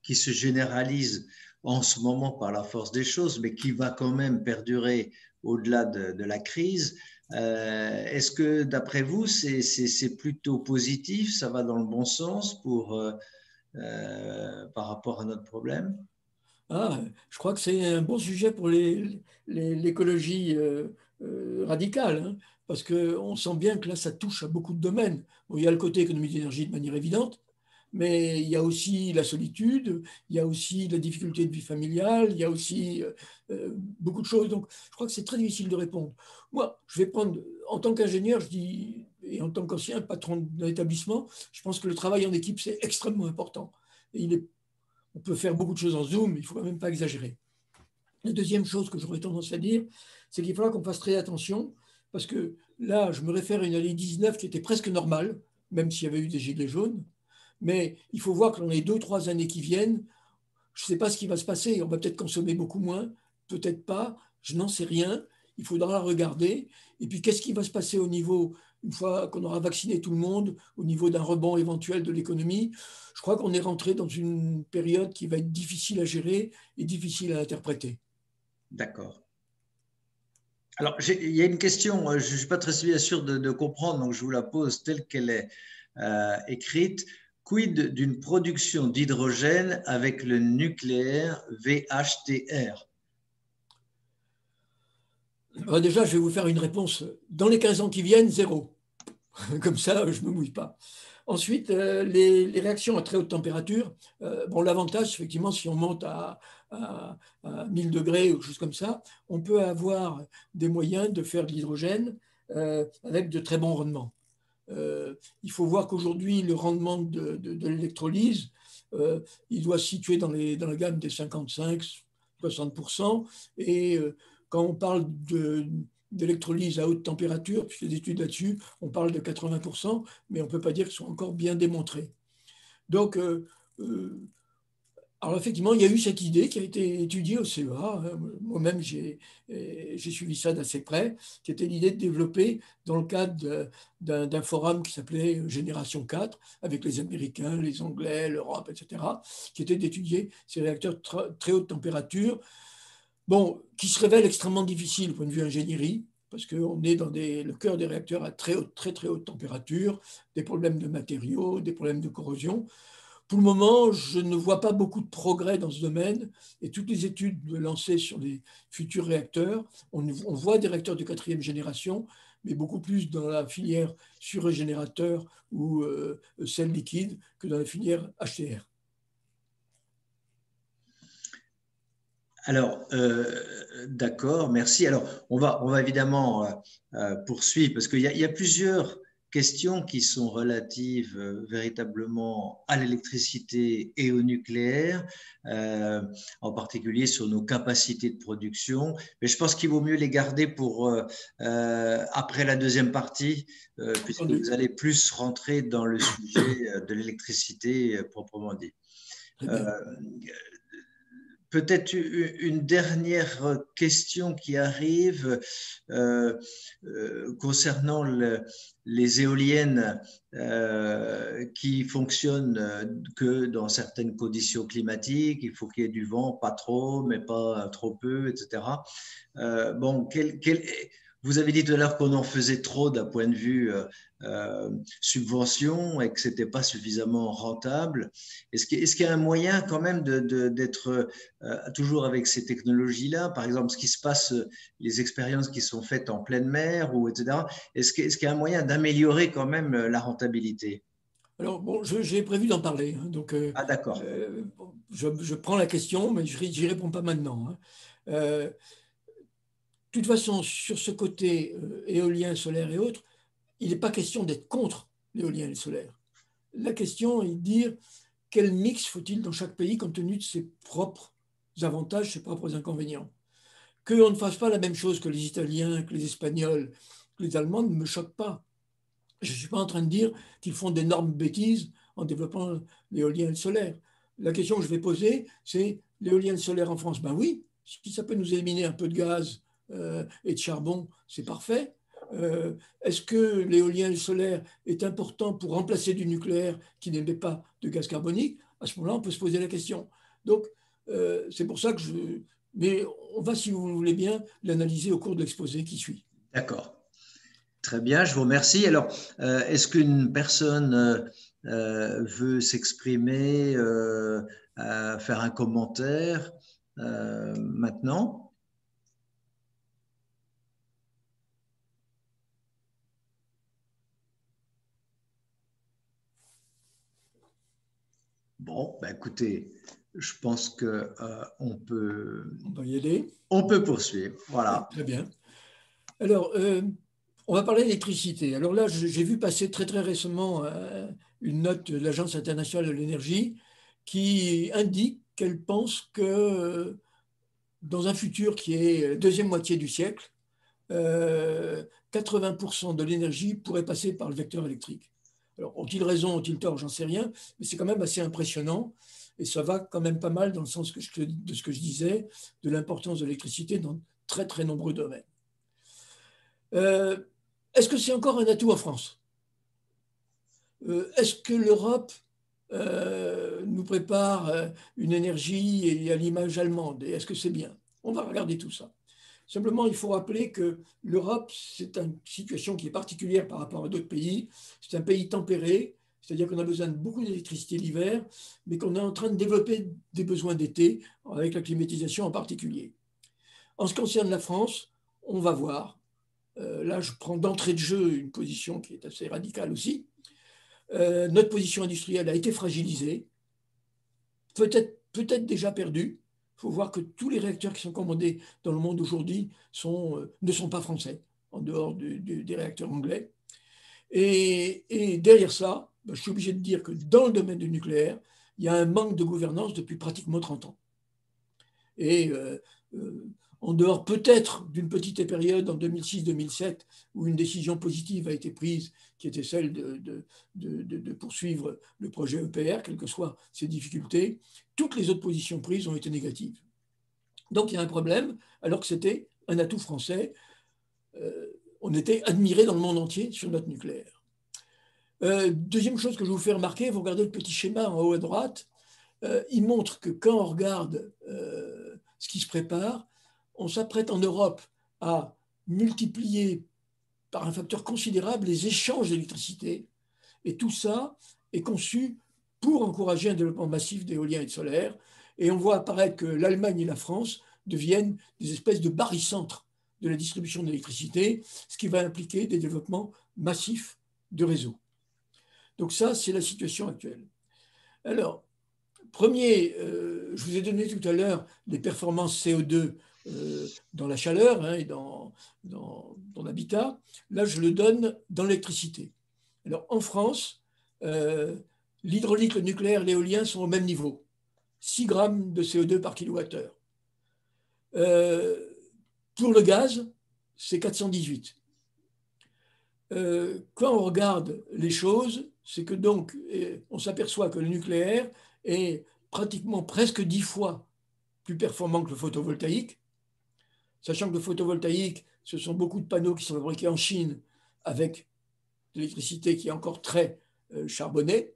qui se généralise en ce moment par la force des choses, mais qui va quand même perdurer au-delà de la crise. Est-ce que, d'après vous, c'est plutôt positif, ça va dans le bon sens par rapport à notre problème? Ah, je crois que c'est un bon sujet pour l'écologie radicale, hein, parce qu'on sent bien que là, ça touche à beaucoup de domaines. Bon, il y a le côté économie d'énergie de manière évidente, mais il y a aussi la solitude, il y a aussi la difficulté de vie familiale, il y a aussi beaucoup de choses. Donc, je crois que c'est très difficile de répondre. Moi, je vais prendre, en tant qu'ingénieur, je dis, et en tant qu'ancien patron d'un établissement, je pense que le travail en équipe, c'est extrêmement important. Et on peut faire beaucoup de choses en Zoom, il ne faut quand même pas exagérer. La deuxième chose que j'aurais tendance à dire, c'est qu'il faudra qu'on fasse très attention, parce que là, je me réfère à une année 19 qui était presque normale, même s'il y avait eu des gilets jaunes. Mais il faut voir que dans les 2 ou 3 années qui viennent, je ne sais pas ce qui va se passer. On va peut-être consommer beaucoup moins, peut-être pas, je n'en sais rien. Il faudra regarder. Et puis, qu'est-ce qui va se passer au niveau, une fois qu'on aura vacciné tout le monde, au niveau d'un rebond éventuel de l'économie? Je crois qu'on est rentré dans une période qui va être difficile à gérer et difficile à interpréter. D'accord. Alors, il y a une question, je ne suis pas très bien sûr de comprendre, donc je vous la pose telle qu'elle est écrite. Quid d'une production d'hydrogène avec le nucléaire VHTR? Alors déjà, je vais vous faire une réponse. Dans les 15 ans qui viennent, zéro. Comme ça, je ne me mouille pas. Ensuite, les réactions à très haute température. Bon, l'avantage, effectivement, si on monte à 1000 degrés ou quelque chose comme ça, on peut avoir des moyens de faire de l'hydrogène avec de très bons rendements. Il faut voir qu'aujourd'hui, le rendement de l'électrolyse, il doit se situer dans la gamme des 55-60%. Et quand on parle d'électrolyse à haute température, puisqu'il y a des études là-dessus, on parle de 80%, mais on ne peut pas dire qu'ils sont encore bien démontrés. Donc, alors effectivement, il y a eu cette idée qui a été étudiée au CEA. Moi-même, j'ai suivi ça d'assez près, qui était l'idée de développer dans le cadre d'un forum qui s'appelait Génération 4, avec les Américains, les Anglais, l'Europe, etc., qui était d'étudier ces réacteurs très haute température, bon, qui se révèlent extrêmement difficiles au point de vue ingénierie, parce qu'on est dans le cœur des réacteurs à très haute température, des problèmes de matériaux, des problèmes de corrosion. Pour le moment, je ne vois pas beaucoup de progrès dans ce domaine et toutes les études lancées sur les futurs réacteurs, on voit des réacteurs de 4e génération, mais beaucoup plus dans la filière surrégénérateur ou sel liquide que dans la filière HTR. Alors, d'accord, merci. Alors, on va évidemment poursuivre parce qu'il y a plusieurs questions qui sont relatives véritablement à l'électricité et au nucléaire, en particulier sur nos capacités de production. Mais je pense qu'il vaut mieux les garder pour après la deuxième partie, puisque vous allez plus rentrer dans le sujet de l'électricité proprement dit. Très bien. Peut-être une dernière question qui arrive concernant les éoliennes qui fonctionnent que dans certaines conditions climatiques. Il faut qu'il y ait du vent, pas trop, mais pas trop peu, etc. Bon, vous avez dit tout à l'heure qu'on en faisait trop d'un point de vue subvention et que ce n'était pas suffisamment rentable. Est-ce qu'il y a un moyen quand même d'être toujours avec ces technologies-là, par exemple ce qui se passe, les expériences qui sont faites en pleine mer, ou etc. Est-ce qu'il y a un moyen d'améliorer quand même la rentabilité? Alors, bon, j'ai prévu d'en parler, hein, donc Ah, d'accord. je prends la question, mais je n'y réponds pas maintenant, hein. De toute façon, sur ce côté éolien, solaire et autres, il n'est pas question d'être contre l'éolien et le solaire. La question est de dire quel mix faut-il dans chaque pays compte tenu de ses propres avantages, ses propres inconvénients. Qu'on ne fasse pas la même chose que les Italiens, que les Espagnols, que les Allemands ne me choque pas. Je ne suis pas en train de dire qu'ils font d'énormes bêtises en développant l'éolien et le solaire. La question que je vais poser, c'est l'éolien et le solaire en France. Ben oui, si ça peut nous éliminer un peu de gaz et de charbon, c'est parfait. Est-ce que l'éolien et le solaire est important pour remplacer du nucléaire qui n'émet pas de gaz carbonique? À ce moment-là, on peut se poser la question. Donc, c'est pour ça que je... Mais on va, si vous voulez bien, l'analyser au cours de l'exposé qui suit. D'accord. Très bien, je vous remercie. Alors, est-ce qu'une personne veut s'exprimer, faire un commentaire maintenant? Bon, bah écoutez, je pense que on va y aller. poursuivre. Voilà. Très bien. Alors, on va parler d'électricité. Alors là, j'ai vu passer très très récemment une note de l'Agence internationale de l'énergie qui indique qu'elle pense que dans un futur qui est la deuxième moitié du siècle, 80% de l'énergie pourrait passer par le vecteur électrique. Alors, ont-ils raison, ont-ils tort, j'en sais rien, mais c'est quand même assez impressionnant. Et ça va quand même pas mal dans le sens de ce que je disais, de l'importance de l'électricité dans très, très nombreux domaines. Est-ce que c'est encore un atout en France? Est-ce que l'Europe nous prépare une énergie et à l'image allemande? Et est-ce que c'est bien? On va regarder tout ça. Simplement, il faut rappeler que l'Europe, c'est une situation qui est particulière par rapport à d'autres pays. C'est un pays tempéré, c'est-à-dire qu'on a besoin de beaucoup d'électricité l'hiver, mais qu'on est en train de développer des besoins d'été, avec la climatisation en particulier. En ce qui concerne la France, on va voir. Là, je prends d'entrée de jeu une position qui est assez radicale aussi. Notre position industrielle a été fragilisée, peut-être déjà perdue. Il faut voir que tous les réacteurs qui sont commandés dans le monde aujourd'hui ne sont pas français, en dehors des réacteurs anglais. Et derrière ça, je suis obligé de dire que dans le domaine du nucléaire, il y a un manque de gouvernance depuis pratiquement 30 ans. Et en dehors peut-être d'une petite période en 2006-2007 où une décision positive a été prise, qui était celle de poursuivre le projet EPR, quelles que soient ses difficultés, toutes les autres positions prises ont été négatives. Donc il y a un problème, alors que c'était un atout français. On était admiré dans le monde entier sur notre nucléaire. Deuxième chose que je vous fais remarquer, vous regardez le petit schéma en haut à droite, il montre que quand on regarde ce qui se prépare, on s'apprête en Europe à multiplier par un facteur considérable les échanges d'électricité. Et tout ça est conçu pour encourager un développement massif d'éolien et de solaire. Et on voit apparaître que l'Allemagne et la France deviennent des espèces de barycentres de la distribution d'électricité, ce qui va impliquer des développements massifs de réseaux. Donc ça, c'est la situation actuelle. Alors, premier, je vous ai donné tout à l'heure les performances CO2 dans la chaleur et dans l'habitat. Là, je le donne dans l'électricité. Alors, en France, l'hydraulique, le nucléaire, l'éolien sont au même niveau. 6 grammes de CO2 par kilowattheure. Pour le gaz, c'est 418. Quand on regarde les choses, c'est que donc, on s'aperçoit que le nucléaire est pratiquement presque 10 fois plus performant que le photovoltaïque, sachant que le photovoltaïque, ce sont beaucoup de panneaux qui sont fabriqués en Chine avec de l'électricité qui est encore très charbonnée.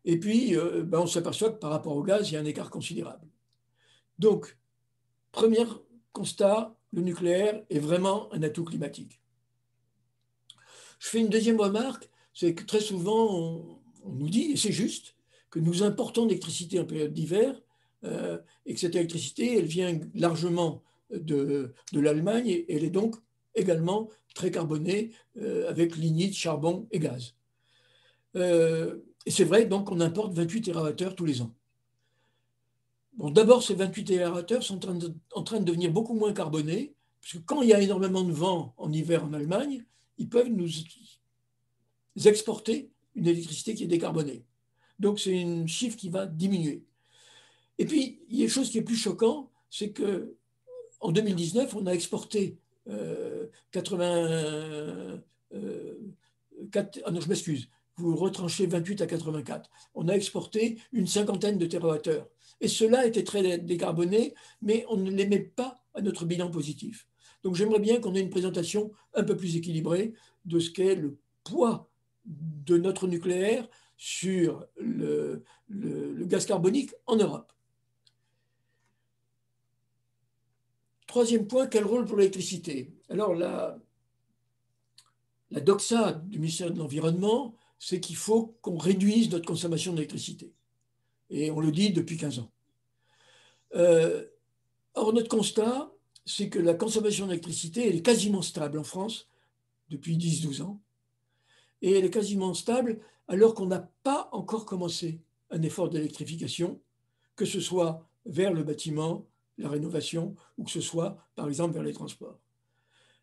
Et puis, on s'aperçoit que par rapport au gaz, il y a un écart considérable. Donc, premier constat, le nucléaire est vraiment un atout climatique. Je fais une deuxième remarque, c'est que très souvent, on nous dit, et c'est juste, que nous importons de l'électricité en période d'hiver, et que cette électricité, elle vient largement de l'Allemagne, et elle est donc également très carbonée, avec lignite, charbon et gaz. Et c'est vrai, donc, on importe 28 TWh tous les ans. Bon, d'abord, ces 28 TWh sont en train de devenir beaucoup moins carbonés, parce que quand il y a énormément de vent en hiver en Allemagne, ils peuvent nous exporter une électricité qui est décarbonée. Donc, c'est un chiffre qui va diminuer. Et puis, il y a une chose qui est plus choquant, c'est qu'en 2019, on a exporté 80... non, je m'excuse, vous retranchez 28 à 84. On a exporté une cinquantaine de térawattheures. Et cela était très décarboné, mais on ne les met pas à notre bilan positif. Donc j'aimerais bien qu'on ait une présentation un peu plus équilibrée de ce qu'est le poids de notre nucléaire sur le gaz carbonique en Europe. Troisième point, quel rôle pour l'électricité? Alors la doxa du ministère de l'Environnement, c'est qu'il faut qu'on réduise notre consommation d'électricité. Et on le dit depuis 15 ans. Or, notre constat, c'est que la consommation d'électricité, elle est quasiment stable en France depuis 10-12 ans. Et elle est quasiment stable alors qu'on n'a pas encore commencé un effort d'électrification, que ce soit vers le bâtiment, la rénovation, ou que ce soit, par exemple, vers les transports.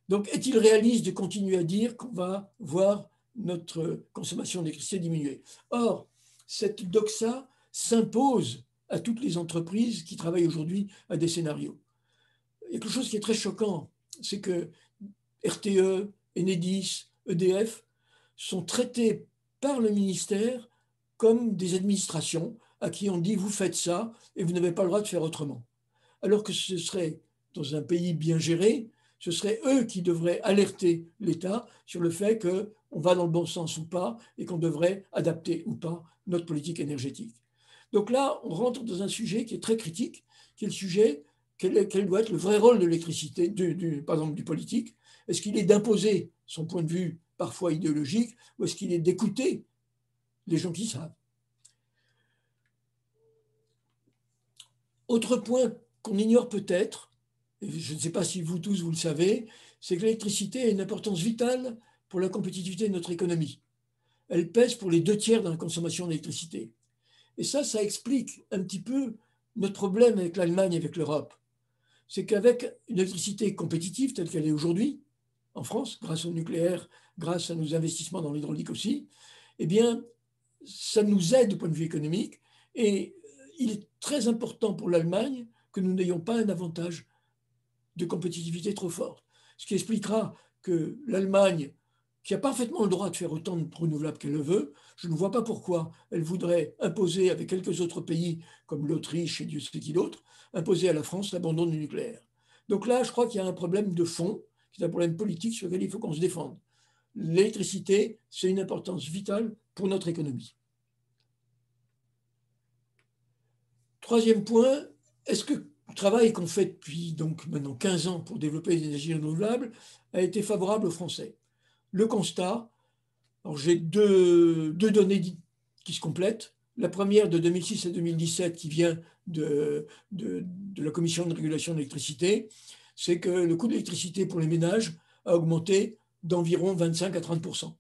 Donc, est-il réaliste de continuer à dire qu'on va voir notre consommation d'électricité diminuer? Or, cette doxa s'impose à toutes les entreprises qui travaillent aujourd'hui à des scénarios. Il y a quelque chose qui est très choquant, c'est que RTE, Enedis, EDF sont traités par le ministère comme des administrations à qui on dit vous faites ça et vous n'avez pas le droit de faire autrement. Alors que ce serait, dans un pays bien géré, ce serait eux qui devraient alerter l'État sur le fait qu'on va dans le bon sens ou pas et qu'on devrait adapter ou pas notre politique énergétique. Donc là, on rentre dans un sujet qui est très critique, qui est le sujet, quel doit être le vrai rôle de l'électricité, par exemple du politique. Est-ce qu'il est d'imposer son point de vue parfois idéologique ou est-ce qu'il est d'écouter les gens qui savent? Autre point qu'on ignore peut-être, et je ne sais pas si vous tous vous le savez, c'est que l'électricité a une importance vitale pour la compétitivité de notre économie. Elle pèse pour les 2/3 dans la consommation d'électricité. Et ça explique un petit peu notre problème avec l'Allemagne et avec l'Europe. C'est qu'avec une électricité compétitive telle qu'elle est aujourd'hui, en France, grâce au nucléaire, grâce à nos investissements dans l'hydraulique aussi, eh bien, ça nous aide du point de vue économique. Et il est très important pour l'Allemagne que nous n'ayons pas un avantage de compétitivité trop forte. Ce qui expliquera que l'Allemagne, qui a parfaitement le droit de faire autant de renouvelables qu'elle le veut, je ne vois pas pourquoi elle voudrait imposer avec quelques autres pays, comme l'Autriche et Dieu sait qui d'autre, imposer à la France l'abandon du nucléaire. Donc là, je crois qu'il y a un problème de fond, qui est un problème politique sur lequel il faut qu'on se défende. L'électricité, c'est une importance vitale pour notre économie. Troisième point, est-ce que le travail qu'on fait depuis donc maintenant 15 ans pour développer les énergies renouvelables a été favorable aux Français? Le constat, j'ai deux données qui se complètent. La première de 2006 à 2017 qui vient de la Commission de régulation de l'électricité, c'est que le coût de l'électricité pour les ménages a augmenté d'environ 25 à 30%.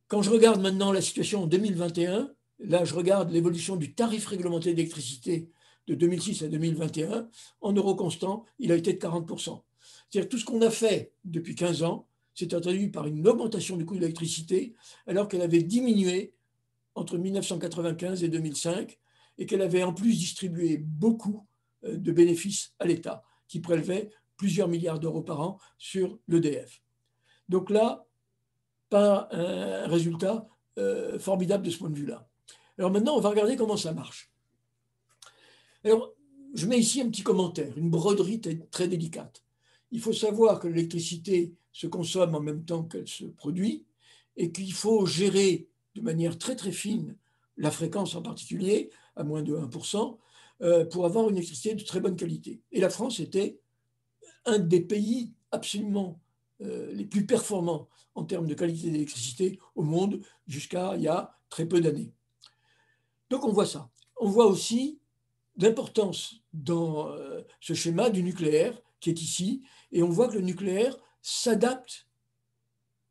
Quand je regarde maintenant la situation en 2021, là je regarde l'évolution du tarif réglementé d'électricité de 2006 à 2021, en euros constants, il a été de 40%. C'est-à-dire tout ce qu'on a fait depuis 15 ans s'est traduit par une augmentation du coût de l'électricité, alors qu'elle avait diminué entre 1995 et 2005, et qu'elle avait en plus distribué beaucoup de bénéfices à l'État, qui prélevait plusieurs milliards d'euros par an sur l'EDF. Donc là, pas un résultat formidable de ce point de vue-là. Alors maintenant, on va regarder comment ça marche. Alors, je mets ici un petit commentaire, une broderie très délicate. Il faut savoir que l'électricité se consomme en même temps qu'elle se produit et qu'il faut gérer de manière très très fine la fréquence en particulier, à moins de 1%, pour avoir une électricité de très bonne qualité. Et la France était un des pays absolument les plus performants en termes de qualité d'électricité au monde jusqu'à il y a très peu d'années. Donc on voit ça. On voit aussi l'importance dans ce schéma du nucléaire qui est ici, et on voit que le nucléaire s'adapte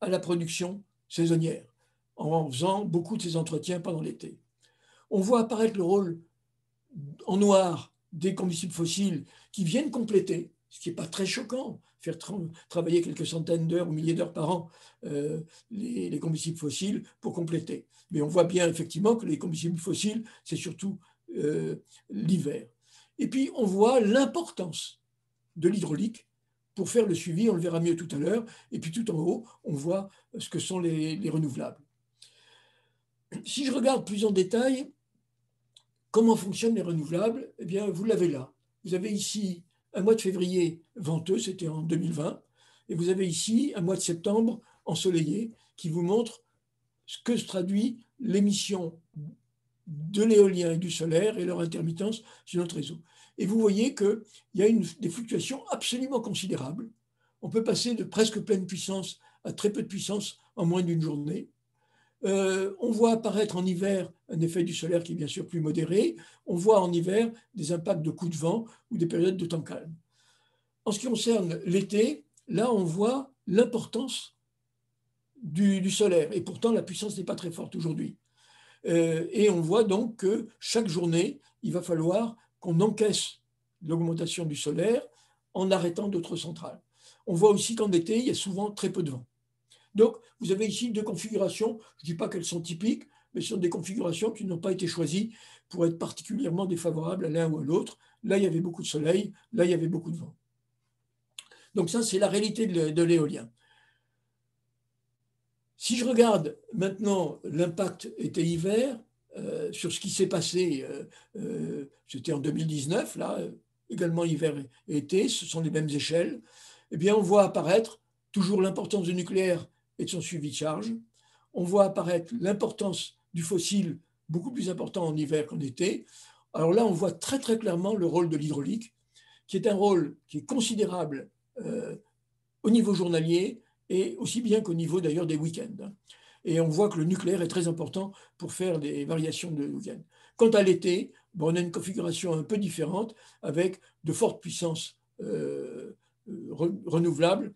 à la production saisonnière en faisant beaucoup de ses entretiens pendant l'été. On voit apparaître le rôle en noir des combustibles fossiles qui viennent compléter, ce qui n'est pas très choquant, faire travailler quelques centaines d'heures ou milliers d'heures par an les combustibles fossiles pour compléter. Mais on voit bien effectivement que les combustibles fossiles, c'est surtout l'hiver. Et puis on voit l'importance de l'hydraulique pour faire le suivi, on le verra mieux tout à l'heure, et puis tout en haut, on voit ce que sont les renouvelables. Si je regarde plus en détail, comment fonctionnent les renouvelables? Eh bien, vous l'avez là. Vous avez ici un mois de février venteux, c'était en 2020, et vous avez ici un mois de septembre ensoleillé qui vous montre ce que se traduit l'émission de l'éolien et du solaire et leur intermittence sur notre réseau. Et vous voyez qu'il y a des fluctuations absolument considérables. On peut passer de presque pleine puissance à très peu de puissance en moins d'une journée. On voit apparaître en hiver un effet du solaire qui est bien sûr plus modéré. On voit en hiver des impacts de coups de vent ou des périodes de temps calme. En ce qui concerne l'été, là on voit l'importance du solaire. Et pourtant la puissance n'est pas très forte aujourd'hui. Et on voit donc que chaque journée, il va falloir qu'on encaisse l'augmentation du solaire en arrêtant d'autres centrales. On voit aussi qu'en été, il y a souvent très peu de vent. Donc, vous avez ici deux configurations. Je ne dis pas qu'elles sont typiques, mais ce sont des configurations qui n'ont pas été choisies pour être particulièrement défavorables à l'un ou à l'autre. Là, il y avait beaucoup de soleil, là, il y avait beaucoup de vent. Donc ça, c'est la réalité de l'éolien. Si je regarde maintenant l'impact été-hiver sur ce qui s'est passé, c'était en 2019, là, également hiver et été, ce sont les mêmes échelles, eh bien on voit apparaître toujours l'importance du nucléaire et de son suivi de charge. On voit apparaître l'importance du fossile, beaucoup plus important en hiver qu'en été. Alors là, on voit très très clairement le rôle de l'hydraulique, qui est un rôle qui est considérable au niveau journalier et aussi bien qu'au niveau d'ailleurs des week-ends. Et on voit que le nucléaire est très important pour faire des variations de week-end. Quant à l'été, bon, on a une configuration un peu différente avec de fortes puissances renouvelables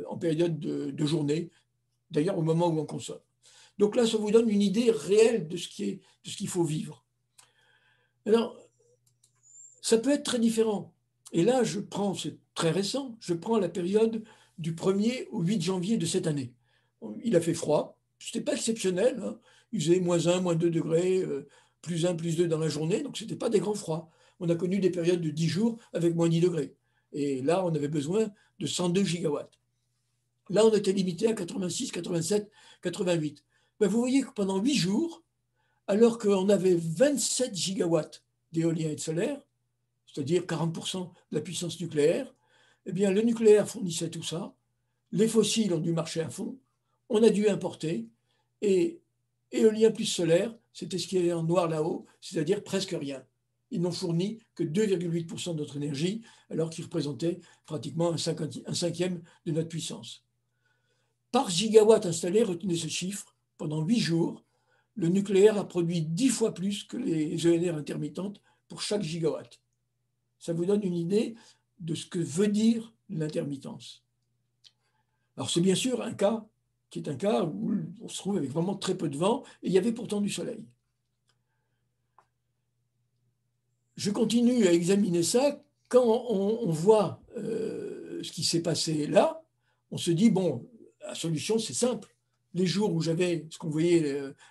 en période de journée, d'ailleurs au moment où on consomme. Donc là, ça vous donne une idée réelle de ce qu'il faut vivre. Alors, ça peut être très différent. Et là, c'est très récent, je prends la période du 1er au 8 janvier de cette année. Il a fait froid, ce n'était pas exceptionnel, hein. Il faisait -1, -2 degrés, +1, +2 dans la journée, donc ce n'était pas des grands froids. On a connu des périodes de 10 jours avec -10 degrés. Et là, on avait besoin de 102 gigawatts. Là, on était limité à 86, 87, 88. Ben, vous voyez que pendant 8 jours, alors qu'on avait 27 gigawatts d'éolien et de solaire, c'est-à-dire 40% de la puissance nucléaire, eh bien, le nucléaire fournissait tout ça, les fossiles ont dû marcher à fond, on a dû importer, et éolien plus solaire, c'était ce qui est en noir là-haut, c'est-à-dire presque rien. Ils n'ont fourni que 2,8% de notre énergie, alors qu'ils représentaient pratiquement un cinquième de notre puissance. Par gigawatt installé, retenez ce chiffre, pendant 8 jours, le nucléaire a produit 10 fois plus que les ENR intermittentes pour chaque gigawatt. Ça vous donne une idée de ce que veut dire l'intermittence. Alors c'est bien sûr un cas qui est un cas où on se trouve avec vraiment très peu de vent, et il y avait pourtant du soleil. Je continue à examiner ça. Quand on voit ce qui s'est passé là, on se dit, bon, la solution, c'est simple. Les jours où j'avais ce qu'on voyait,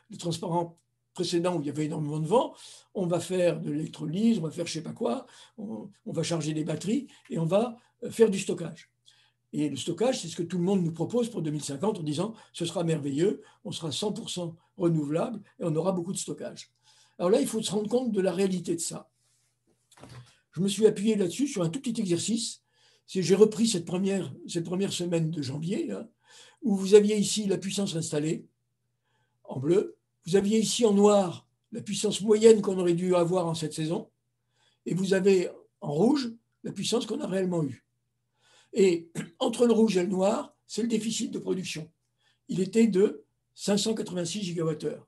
le transparent précédent où il y avait énormément de vent, on va faire de l'électrolyse, on va faire je ne sais pas quoi, on va charger des batteries et on va faire du stockage. Et le stockage, c'est ce que tout le monde nous propose pour 2050 en disant ce sera merveilleux, on sera 100% renouvelable et on aura beaucoup de stockage. Alors là, il faut se rendre compte de la réalité de ça. Je me suis appuyé là-dessus sur un tout petit exercice. J'ai repris cette première semaine de janvier, hein, où vous aviez ici la puissance installée en bleu, vous aviez ici en noir la puissance moyenne qu'on aurait dû avoir en cette saison, et vous avez en rouge la puissance qu'on a réellement eue. Et entre le rouge et le noir, c'est le déficit de production. Il était de 586 gigawattheures.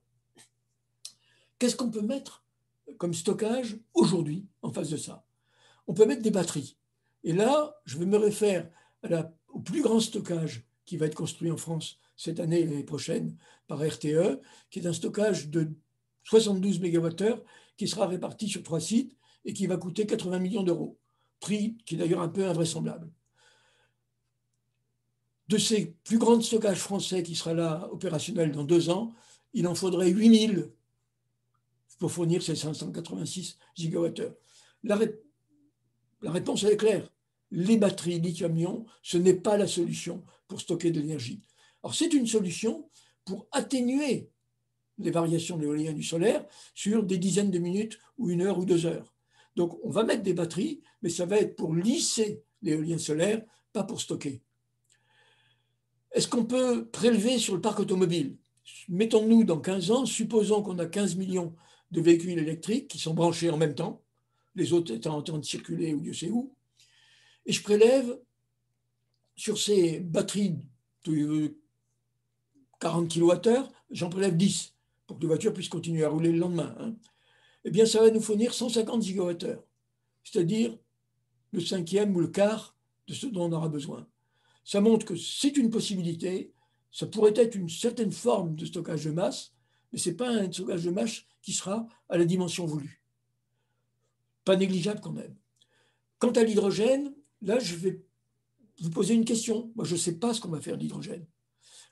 Qu'est-ce qu'on peut mettre comme stockage aujourd'hui en face de ça? On peut mettre des batteries. Et là, je vais me référer au plus grand stockage qui va être construit en France cette année et l'année prochaine par RTE, qui est un stockage de 72 MWh qui sera réparti sur 3 sites et qui va coûter 80 millions d'euros, prix qui est d'ailleurs un peu invraisemblable. De ces plus grands stockages français qui sera là opérationnel dans 2 ans, il en faudrait 8000 pour fournir ces 586 gigawattheures. La réponse elle est claire. Les batteries lithium-ion, ce n'est pas la solution pour stocker de l'énergie. Alors c'est une solution pour atténuer les variations de l'éolien et du solaire sur des dizaines de minutes ou 1 heure ou 2 heures. Donc on va mettre des batteries, mais ça va être pour lisser l'éolien solaire, pas pour stocker. Est-ce qu'on peut prélever sur le parc automobile? Mettons-nous dans 15 ans, supposons qu'on a 15 millions de véhicules électriques qui sont branchés en même temps, les autres étant en train de circuler ou Dieu sait où, et je prélève sur ces batteries de 40 kWh, j'en prélève 10 pour que les voitures puissent continuer à rouler le lendemain. Hein. Eh bien, ça va nous fournir 150 gigawattheures, c'est-à-dire le cinquième ou le quart de ce dont on aura besoin. Ça montre que c'est une possibilité, ça pourrait être une certaine forme de stockage de masse, mais ce n'est pas un stockage de masse qui sera à la dimension voulue. Pas négligeable quand même. Quant à l'hydrogène, là, je vais vous poser une question. Moi, je ne sais pas ce qu'on va faire de l'hydrogène.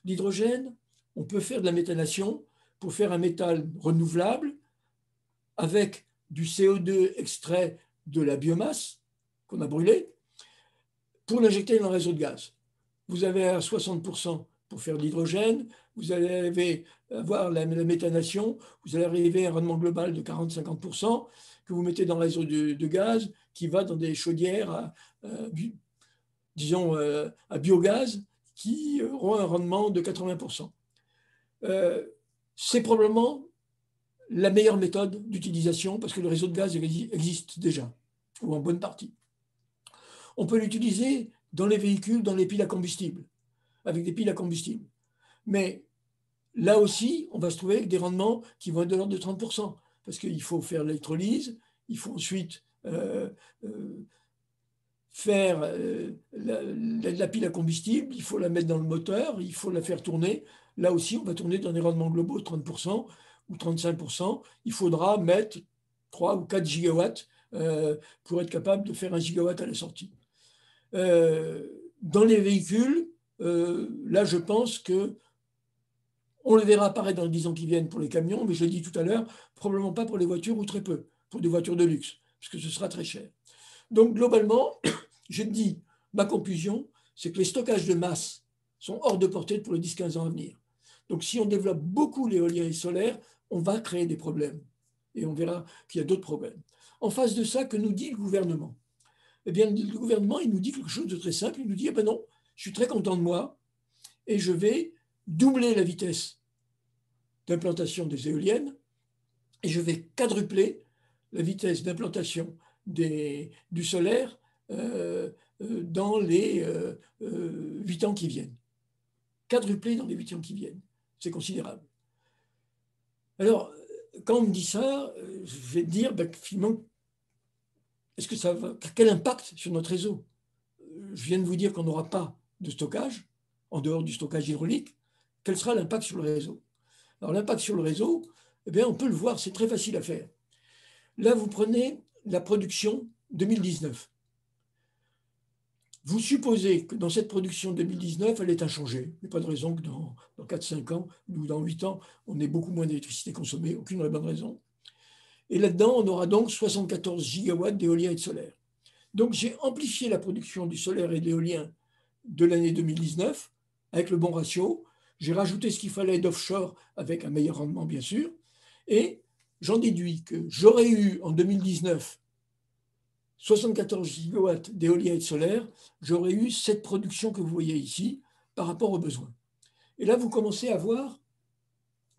L'hydrogène, on peut faire de la méthanation pour faire un métal renouvelable avec du CO2 extrait de la biomasse qu'on a brûlée pour l'injecter dans le réseau de gaz. Vous avez à 60% pour faire de l'hydrogène, vous allez avoir la méthanation, vous allez arriver à un rendement global de 40-50% que vous mettez dans le réseau de gaz qui va dans des chaudières à biogaz qui auront un rendement de 80%. C'est probablement la meilleure méthode d'utilisation parce que le réseau de gaz existe déjà, ou en bonne partie. On peut l'utiliser dans les véhicules, dans les piles à combustible, avec des piles à combustible. Mais là aussi, on va se trouver avec des rendements qui vont être de l'ordre de 30%, parce qu'il faut faire l'électrolyse, il faut ensuite faire la pile à combustible, il faut la mettre dans le moteur, il faut la faire tourner. Là aussi, on va tourner dans des rendements globaux de 30% ou 35%. Il faudra mettre 3 ou 4 gigawatts pour être capable de faire 1 gigawatt à la sortie. Dans les véhicules, là, je pense que on le verra apparaître dans les 10 ans qui viennent pour les camions, mais je l'ai dit tout à l'heure, probablement pas pour les voitures ou très peu, pour des voitures de luxe, parce que ce sera très cher. Donc, globalement, je dis, ma conclusion, c'est que les stockages de masse sont hors de portée pour les 10-15 ans à venir. Donc, si on développe beaucoup l'éolien et le solaire, on va créer des problèmes. Et on verra qu'il y a d'autres problèmes. En face de ça, que nous dit le gouvernement? Eh bien, le gouvernement, il nous dit quelque chose de très simple. Il nous dit, eh ben non, je suis très content de moi et je vais doubler la vitesse d'implantation des éoliennes et je vais quadrupler la vitesse d'implantation du solaire dans les 8 ans qui viennent. Quadrupler dans les 8 ans qui viennent. C'est considérable. Alors, quand on me dit ça, je vais dire, finalement, est-ce que ça va, quel impact sur notre réseau? Je viens de vous dire qu'on n'aura pas de stockage, en dehors du stockage hydraulique. Quel sera l'impact sur le réseau? Alors, l'impact sur le réseau, eh bien, on peut le voir, c'est très facile à faire. Là, vous prenez la production 2019. Vous supposez que dans cette production 2019, elle est inchangée. Il n'y a pas de raison que dans 4-5 ans ou dans 8 ans, on ait beaucoup moins d'électricité consommée, aucune bonne raison. Et là-dedans, on aura donc 74 gigawatts d'éolien et de solaire. Donc, j'ai amplifié la production du solaire et de l'éolien de l'année 2019 avec le bon ratio. J'ai rajouté ce qu'il fallait d'offshore avec un meilleur rendement, bien sûr. Et j'en déduis que j'aurais eu en 2019 74 gigawatts d'éolien et de solaire, j'aurais eu cette production que vous voyez ici par rapport aux besoins. Et là, vous commencez à voir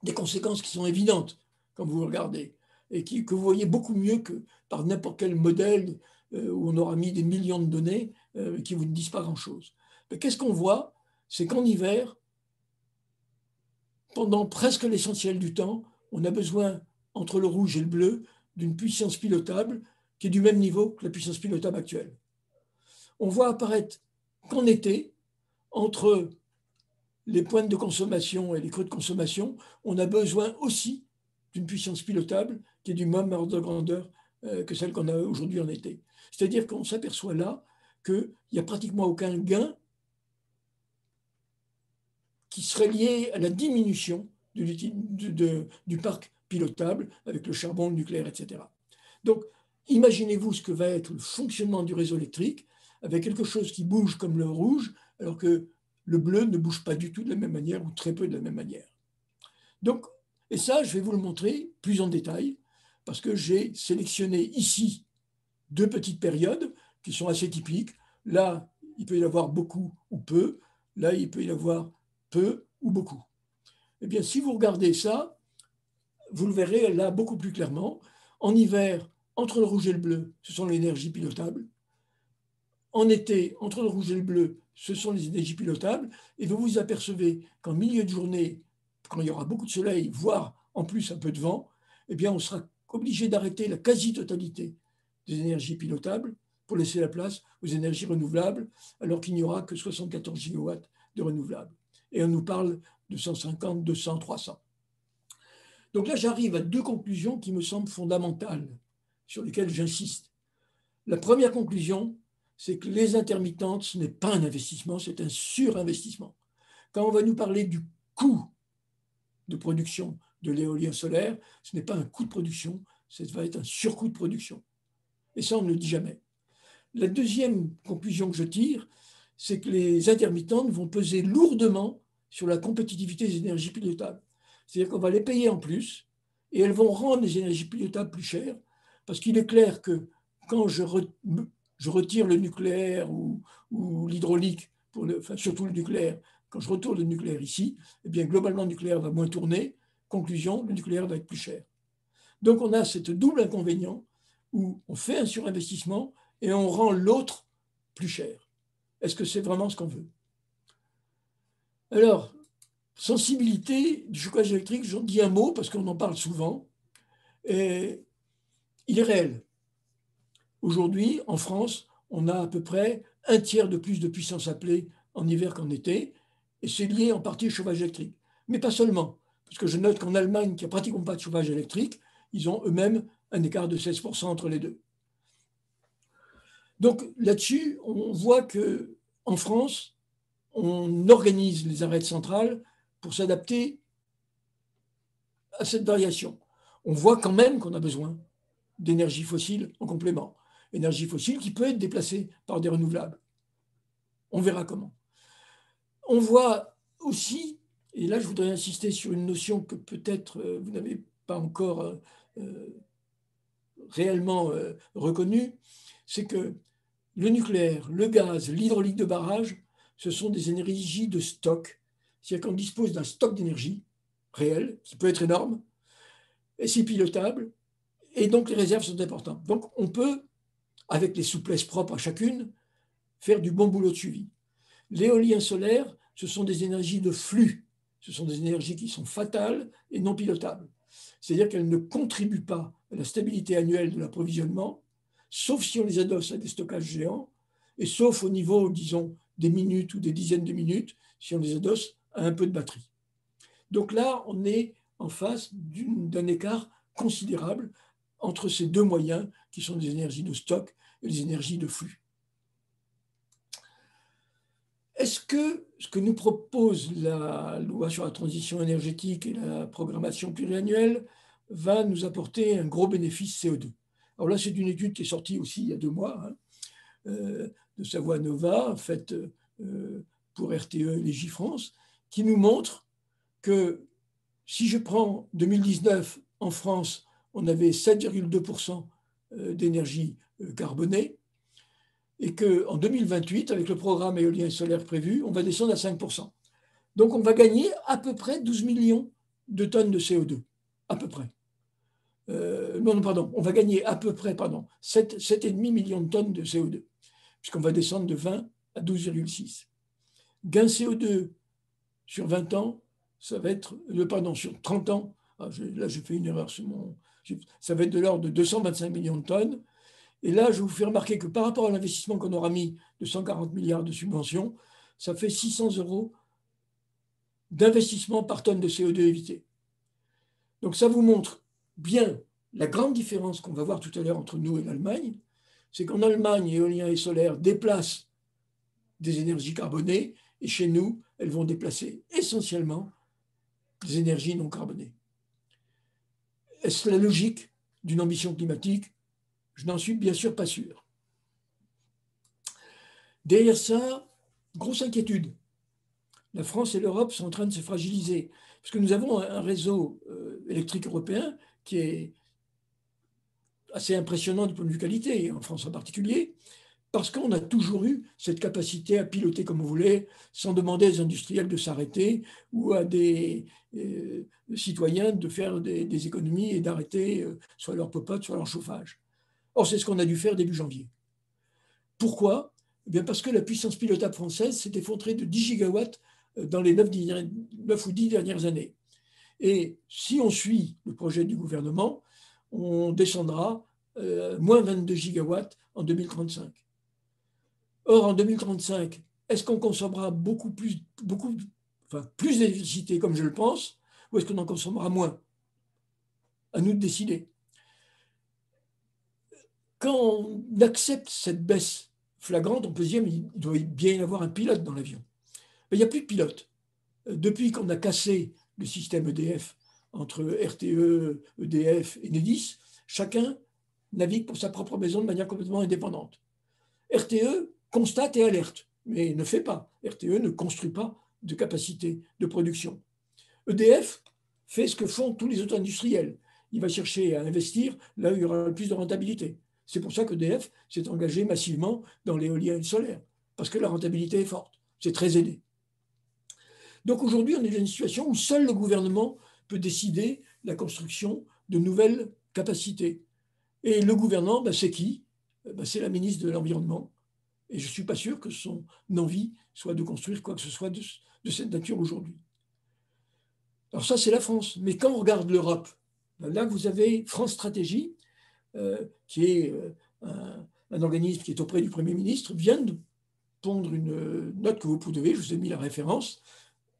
des conséquences qui sont évidentes quand vous regardez et que vous voyez beaucoup mieux que par n'importe quel modèle où on aura mis des millions de données qui vous ne disent pas grand-chose. Mais qu'est-ce qu'on voit? C'est qu'en hiver, pendant presque l'essentiel du temps, on a besoin, entre le rouge et le bleu, d'une puissance pilotable qui est du même niveau que la puissance pilotable actuelle. On voit apparaître qu'en été, entre les pointes de consommation et les creux de consommation, on a besoin aussi d'une puissance pilotable qui est du même ordre de grandeur que celle qu'on a aujourd'hui en été. C'est-à-dire qu'on s'aperçoit là qu'il n'y a pratiquement aucun gain qui serait lié à la diminution du parc pilotable avec le charbon, le nucléaire, etc. Donc, imaginez-vous ce que va être le fonctionnement du réseau électrique avec quelque chose qui bouge comme le rouge, alors que le bleu ne bouge pas du tout de la même manière ou très peu de la même manière. Donc, et ça, je vais vous le montrer plus en détail parce que j'ai sélectionné ici 2 petites périodes qui sont assez typiques. Là, il peut y avoir beaucoup ou peu. Là, il peut y avoir peu ou beaucoup. Eh bien, si vous regardez ça, vous le verrez là beaucoup plus clairement. En hiver, entre le rouge et le bleu, ce sont les énergies pilotables. En été, entre le rouge et le bleu, ce sont les énergies pilotables. Et vous vous apercevez qu'en milieu de journée, quand il y aura beaucoup de soleil, voire en plus un peu de vent, eh bien, on sera obligé d'arrêter la quasi-totalité des énergies pilotables pour laisser la place aux énergies renouvelables, alors qu'il n'y aura que 74 gigawatts de renouvelables. Et on nous parle de 150, 200, 300. Donc là, j'arrive à 2 conclusions qui me semblent fondamentales, sur lesquelles j'insiste. La première conclusion, c'est que les intermittentes, ce n'est pas un investissement, c'est un surinvestissement. Quand on va nous parler du coût de production de l'éolien solaire, ce n'est pas un coût de production, ça va être un surcoût de production. Et ça, on ne le dit jamais. La deuxième conclusion que je tire, c'est que les intermittentes vont peser lourdement sur la compétitivité des énergies pilotables. C'est-à-dire qu'on va les payer en plus et elles vont rendre les énergies pilotables plus chères parce qu'il est clair que quand je retire le nucléaire ou l'hydraulique, enfin, surtout le nucléaire, quand je retourne le nucléaire ici, eh bien, globalement, le nucléaire va moins tourner. Conclusion, le nucléaire va être plus cher. Donc, on a cette double inconvénient où on fait un surinvestissement et on rend l'autre plus cher. Est-ce que c'est vraiment ce qu'on veut? Alors, sensibilité du chauffage électrique, j'en dis un mot parce qu'on en parle souvent. Et il est réel. Aujourd'hui, en France, on a à peu près un tiers de plus de puissance appelée en hiver qu'en été, et c'est lié en partie au chauffage électrique. Mais pas seulement, parce que je note qu'en Allemagne, qui n'a pratiquement pas de chauffage électrique, ils ont eux-mêmes un écart de 16% entre les deux. Donc là-dessus, on voit qu'en France, on organise les arrêts centrales pour s'adapter à cette variation. On voit quand même qu'on a besoin d'énergie fossile en complément. Énergie fossile qui peut être déplacée par des renouvelables. On verra comment. On voit aussi, et là je voudrais insister sur une notion que peut-être vous n'avez pas encore réellement reconnue, c'est que le nucléaire, le gaz, l'hydraulique de barrage, ce sont des énergies de stock. C'est-à-dire qu'on dispose d'un stock d'énergie réel, qui peut être énorme, et c'est pilotable, et donc les réserves sont importantes. Donc on peut, avec les souplesses propres à chacune, faire du bon boulot de suivi. L'éolien solaire, ce sont des énergies de flux. Ce sont des énergies qui sont fatales et non pilotables. C'est-à-dire qu'elles ne contribuent pas à la stabilité annuelle de l'approvisionnement, sauf si on les adosse à des stockages géants, et sauf au niveau, disons, des minutes ou des dizaines de minutes, si on les adosse à un peu de batterie. Donc là, on est en face d'un écart considérable entre ces deux moyens qui sont les énergies de stock et les énergies de flux. Est-ce que ce que nous propose la loi sur la transition énergétique et la programmation pluriannuelle va nous apporter un gros bénéfice CO2? Alors là, c'est une étude qui est sortie aussi il y a 2 mois, de Savoie Nova, faite pour RTE et Légifrance, qui nous montre que si je prends 2019, en France, on avait 7,2% d'énergie carbonée, et qu'en 2028, avec le programme éolien et solaire prévu, on va descendre à 5%. Donc on va gagner à peu près 12 millions de tonnes de CO2. À peu près. Non, pardon, on va gagner à peu près 7,5 millions de tonnes de CO2, puisqu'on va descendre de 20 à 12,6. Gain CO2 sur 20 ans, ça va être, sur 30 ans, là je fais une erreur sur ça va être de l'ordre de 225 millions de tonnes. Et là, je vous fais remarquer que par rapport à l'investissement qu'on aura mis de 140 milliards de subventions, ça fait 600 € d'investissement par tonne de CO2 évité. Donc ça vous montre bien la grande différence qu'on va voir tout à l'heure entre nous et l'Allemagne. C'est qu'en Allemagne, éolien et solaire déplacent des énergies carbonées, et chez nous, elles vont déplacer essentiellement des énergies non carbonées. Est-ce la logique d'une ambition climatique? Je n'en suis bien sûr pas sûr. Derrière ça, grosse inquiétude. La France et l'Europe sont en train de se fragiliser, parce que nous avons un réseau électrique européen qui est assez impressionnant du point de vue qualité, en France en particulier, parce qu'on a toujours eu cette capacité à piloter comme on voulait, sans demander aux industriels de s'arrêter ou à des citoyens de faire des économies et d'arrêter soit leur popote, soit leur chauffage. Or, c'est ce qu'on a dû faire début janvier. Pourquoi? Eh bien parce que la puissance pilotable française s'est effondrée de 10 gigawatts dans les 9 ou 10 dernières années. Et si on suit le projet du gouvernement, on descendra moins 22 gigawatts en 2035. Or, en 2035, est-ce qu'on consommera plus d'électricité comme je le pense, ou est-ce qu'on en consommera moins? À nous de décider. Quand on accepte cette baisse flagrante, on peut se dire, mais il doit bien y avoir un pilote dans l'avion. Mais il n'y a plus de pilote. Depuis qu'on a cassé le système EDF entre RTE, EDF et Enedis, chacun navigue pour sa propre maison de manière complètement indépendante. RTE constate et alerte, mais ne fait pas. RTE ne construit pas de capacité de production. EDF fait ce que font tous les autres industriels. Il va chercher à investir là où il y aura le plus de rentabilité. C'est pour ça qu'EDF s'est engagé massivement dans l'éolien et le solaire, parce que la rentabilité est forte. C'est très aidé. Donc aujourd'hui, on est dans une situation où seul le gouvernement peut décider la construction de nouvelles capacités. Et le gouvernement, c'est qui? C'est la ministre de l'Environnement. Et je ne suis pas sûr que son envie soit de construire quoi que ce soit de cette nature aujourd'hui. Alors ça, c'est la France. Mais quand on regarde l'Europe, là, vous avez France Stratégie, qui est un organisme qui est auprès du Premier ministre, vient de pondre une note que vous pouvez, je vous ai mis la référence,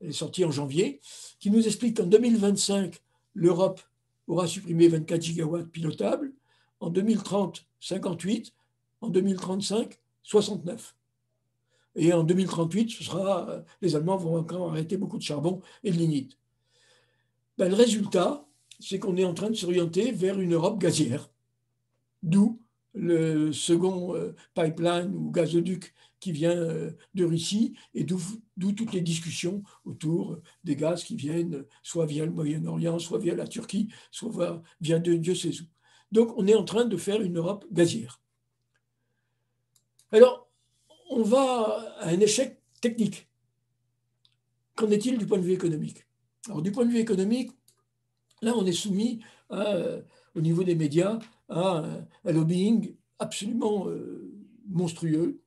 elle est sortie en janvier, qui nous explique qu'en 2025, l'Europe aura supprimé 24 gigawatts pilotables, en 2030, 58, en 2035, 69. Et en 2038, les Allemands vont encore arrêter beaucoup de charbon et de lignite. Le résultat, c'est qu'on est en train de s'orienter vers une Europe gazière, d'où le second pipeline ou gazoduc qui vient de Russie et d'où toutes les discussions autour des gaz qui viennent soit via le Moyen-Orient, soit via la Turquie, soit via Dieu sait où. Donc on est en train de faire une Europe gazière. Alors, on va à un échec technique. Qu'en est-il du point de vue économique? Alors, du point de vue économique, là, on est soumis au niveau des médias à un lobbying absolument monstrueux.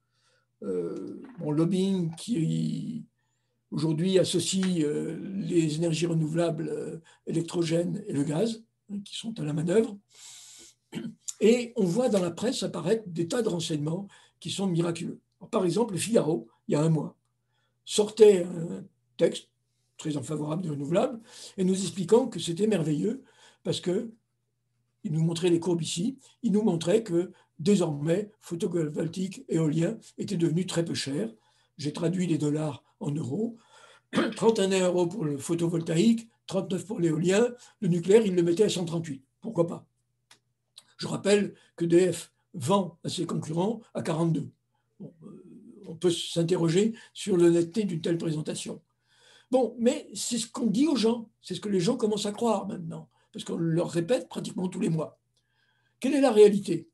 Lobbying qui aujourd'hui associe les énergies renouvelables électrogènes et le gaz, qui sont à la manœuvre. Et on voit dans la presse apparaître des tas de renseignements qui sont miraculeux. Alors, par exemple, le Figaro, il y a un mois, sortait un texte très en favorable des renouvelables et nous expliquant que c'était merveilleux parce que il nous montrait les courbes ici, il nous montrait que désormais, photovoltaïque et éolien étaient devenus très peu chers. J'ai traduit les dollars en euros. 31 € pour le photovoltaïque, 39 pour l'éolien. Le nucléaire, il le mettait à 138. Pourquoi pas? Je rappelle que EDF vend à ses concurrents à 42. On peut s'interroger sur l'honnêteté d'une telle présentation. Mais c'est ce qu'on dit aux gens, c'est ce que les gens commencent à croire maintenant, parce qu'on leur répète pratiquement tous les mois. Quelle est la réalité?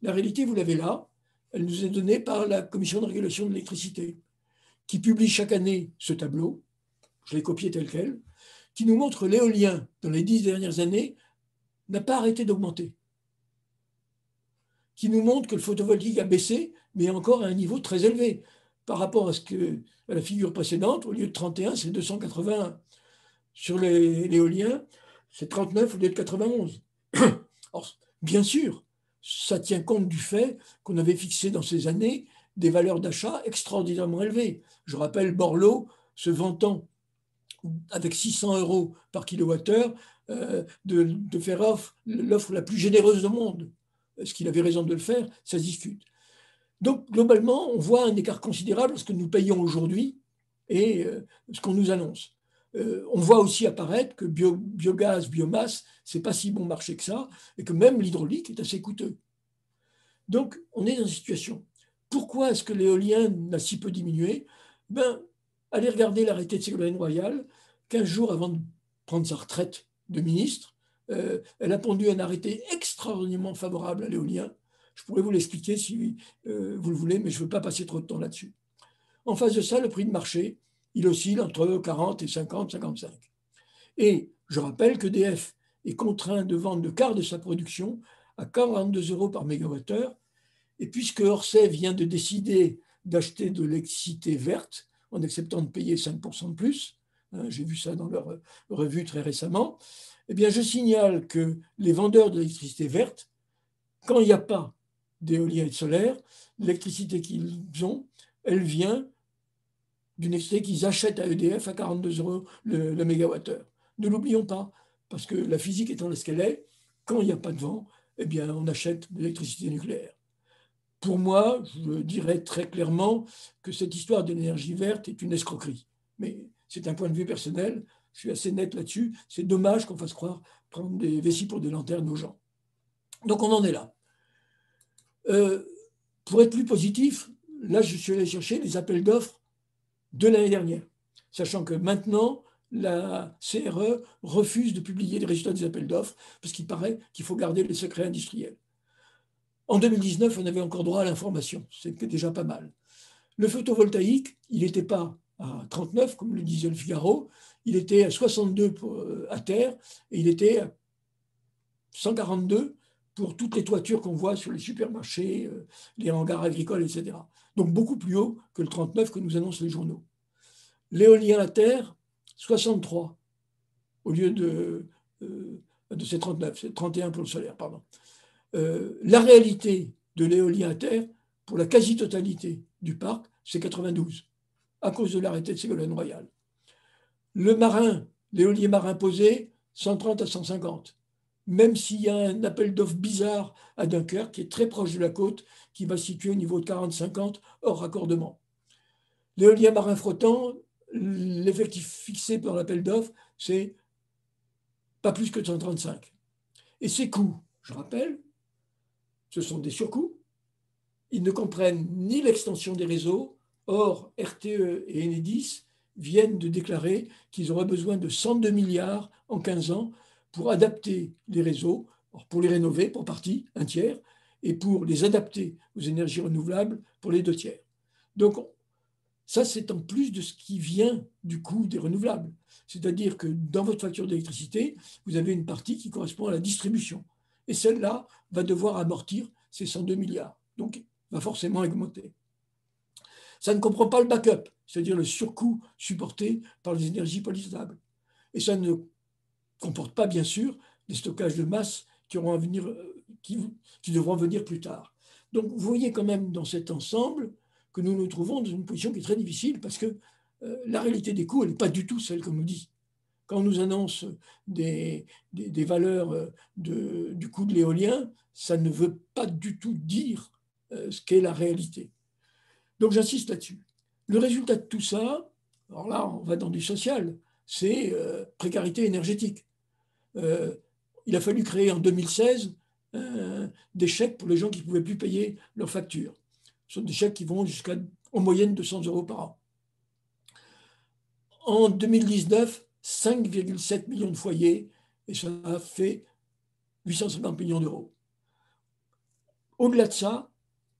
La réalité, vous l'avez là, elle nous est donnée par la Commission de régulation de l'électricité, qui publie chaque année ce tableau, je l'ai copié tel quel, qui nous montre l'éolien dans les 10 dernières années n'a pas arrêté d'augmenter, qui nous montre que le photovoltaïque a baissé, mais encore à un niveau très élevé. Par rapport à la figure précédente, au lieu de 31, c'est 281. Sur l'éolien, c'est 39 au lieu de 91. Alors, bien sûr, ça tient compte du fait qu'on avait fixé dans ces années des valeurs d'achat extraordinairement élevées. Je rappelle Borloo se vantant avec 600 € par kilowattheure de faire l'offre la plus généreuse au monde. Est-ce qu'il avait raison de le faire? Ça se discute. Donc, globalement, on voit un écart considérable entre ce que nous payons aujourd'hui et ce qu'on nous annonce. On voit aussi apparaître que biogaz, biomasse, ce n'est pas si bon marché que ça, et que même l'hydraulique est assez coûteux. Donc, on est dans une situation. Pourquoi est-ce que l'éolien n'a si peu diminué? Allez regarder l'arrêté de Ségolène Royal, 15 jours avant de prendre sa retraite de ministre. Elle a pondu un arrêté extraordinairement favorable à l'éolien. Je pourrais vous l'expliquer si vous le voulez, mais je ne veux pas passer trop de temps là-dessus. En face de ça, le prix de marché, il oscille entre 40 et 50, 55. Et je rappelle qu'EDF est contraint de vendre le quart de sa production à 42 € par mégawattheure. Et puisque Orsay vient de décider d'acheter de l'électricité verte en acceptant de payer 5% de plus, j'ai vu ça dans leur revue très récemment, eh bien je signale que les vendeurs d'électricité verte, quand il n'y a pas d'éolien et de solaire, l'électricité qu'ils ont, elle vient d'une électricité qu'ils achètent à EDF à 42 € le mégawattheure. Ne l'oublions pas, parce que la physique étant ce qu'elle est, quand il n'y a pas de vent, eh bien, on achète de l'électricité nucléaire. Pour moi, je dirais très clairement que cette histoire de l'énergie verte est une escroquerie. Mais c'est un point de vue personnel, je suis assez net là-dessus. C'est dommage qu'on fasse croire prendre des vessies pour des lanternes aux gens. Donc on en est là. Pour être plus positif, là je suis allé chercher les appels d'offres de l'année dernière. sachant que maintenant, la CRE refuse de publier les résultats des appels d'offres parce qu'il paraît qu'il faut garder les secrets industriels. En 2019, on avait encore droit à l'information, c'était déjà pas mal. Le photovoltaïque, il n'était pas à 39, comme le disait le Figaro, il était à 62 à terre et il était à 142 pour toutes les toitures qu'on voit sur les supermarchés, les hangars agricoles, etc. Donc beaucoup plus haut que le 39 que nous annoncent les journaux. L'éolien à terre, 63 au lieu de ces 39, c'est 31 pour le solaire, pardon. La réalité de l'éolien à terre, pour la quasi-totalité du parc, c'est 92, à cause de l'arrêté de Ségolène Royal. Le marin, l'éolien marin posé, 130 à 150, même s'il y a un appel d'offres bizarre à Dunkerque, qui est très proche de la côte, qui va se situer au niveau de 40-50, hors raccordement. L'éolien marin frottant, l'effectif fixé par l'appel d'offres, c'est pas plus que 135. Et ces coûts, je rappelle, ce sont des surcoûts. Ils ne comprennent ni l'extension des réseaux. Or, RTE et Enedis viennent de déclarer qu'ils auraient besoin de 102 milliards en 15 ans pour adapter les réseaux, pour les rénover pour partie, un tiers, et pour les adapter aux énergies renouvelables pour les 2 tiers. Donc, ça, c'est en plus de ce qui vient du coût des renouvelables. C'est-à-dire que dans votre facture d'électricité, vous avez une partie qui correspond à la distribution. Et celle-là va devoir amortir ces 102 milliards. Donc, va forcément augmenter. Ça ne comprend pas le backup, c'est-à-dire le surcoût supporté par les énergies polystables. Et ça ne comporte pas, bien sûr, les stockages de masse qui devront venir plus tard. Donc, vous voyez quand même dans cet ensemble que nous nous trouvons dans une position qui est très difficile parce que la réalité des coûts, elle n'est pas du tout celle qu'on nous dit. Quand on nous annonce des valeurs du coût de l'éolien, ça ne veut pas du tout dire ce qu'est la réalité. Donc j'insiste là-dessus. Le résultat de tout ça, alors là on va dans du social, c'est précarité énergétique. Il a fallu créer en 2016 des chèques pour les gens qui ne pouvaient plus payer leurs factures. Ce sont des chèques qui vont jusqu'à en moyenne 200 € par an. En 2019, 5,7 millions de foyers et ça a fait 850 millions d'euros. Au-delà de ça,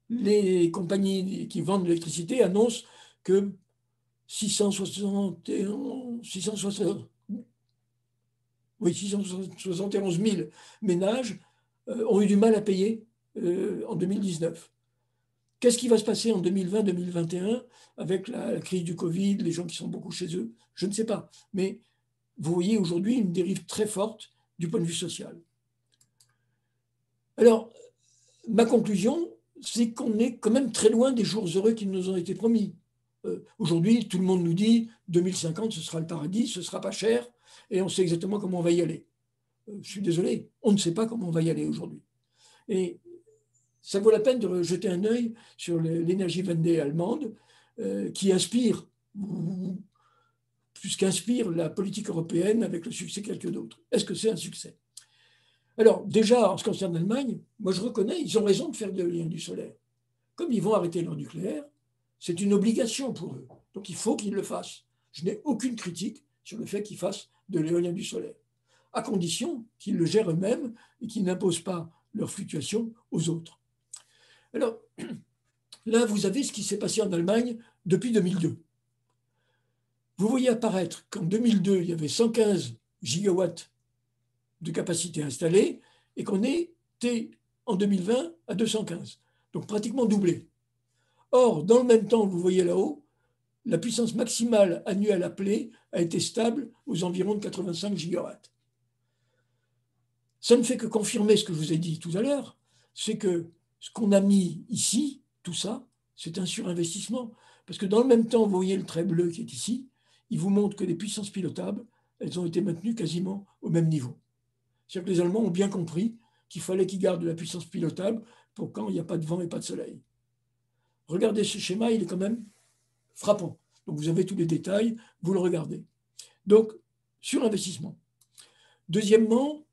les compagnies qui vendent de l'électricité annoncent que 671 000 ménages ont eu du mal à payer en 2019. Qu'est-ce qui va se passer en 2020-2021 avec la crise du Covid, les gens qui sont beaucoup chez eux? Je ne sais pas. Mais vous voyez aujourd'hui une dérive très forte du point de vue social. Alors, ma conclusion, c'est qu'on est quand même très loin des jours heureux qui nous ont été promis. Aujourd'hui, tout le monde nous dit 2050, ce sera le paradis, ce ne sera pas cher, et on sait exactement comment on va y aller. Je suis désolé, on ne sait pas comment on va y aller aujourd'hui. Et ça vaut la peine de jeter un œil sur l'Energiewende allemande, qui inspire, plus qu'inspire la politique européenne avec le succès de quelques d'autres. Est-ce que c'est un succès? Alors, déjà, en ce qui concerne l'Allemagne, moi je reconnais, ils ont raison de faire de l'éolien et du solaire. Comme ils vont arrêter leur nucléaire, c'est une obligation pour eux. Donc il faut qu'ils le fassent. Je n'ai aucune critique sur le fait qu'ils fassent de l'éolien et du solaire, à condition qu'ils le gèrent eux-mêmes et qu'ils n'imposent pas leur fluctuation aux autres. Alors, là, vous avez ce qui s'est passé en Allemagne depuis 2002. Vous voyez apparaître qu'en 2002, il y avait 115 gigawatts de capacité installée et qu'on était en 2020 à 215, donc pratiquement doublé. Or, dans le même temps, vous voyez là-haut, la puissance maximale annuelle appelée a été stable aux environs de 85 gigawatts. Ça ne fait que confirmer ce que je vous ai dit tout à l'heure, c'est que ce qu'on a mis ici, tout ça, c'est un surinvestissement. Parce que dans le même temps, vous voyez le trait bleu qui est ici, il vous montre que les puissances pilotables, elles ont été maintenues quasiment au même niveau. C'est-à-dire que les Allemands ont bien compris qu'il fallait qu'ils gardent de la puissance pilotable pour quand il n'y a pas de vent et pas de soleil. Regardez ce schéma, il est quand même frappant. Donc vous avez tous les détails, vous le regardez. Donc, surinvestissement. Deuxièmement,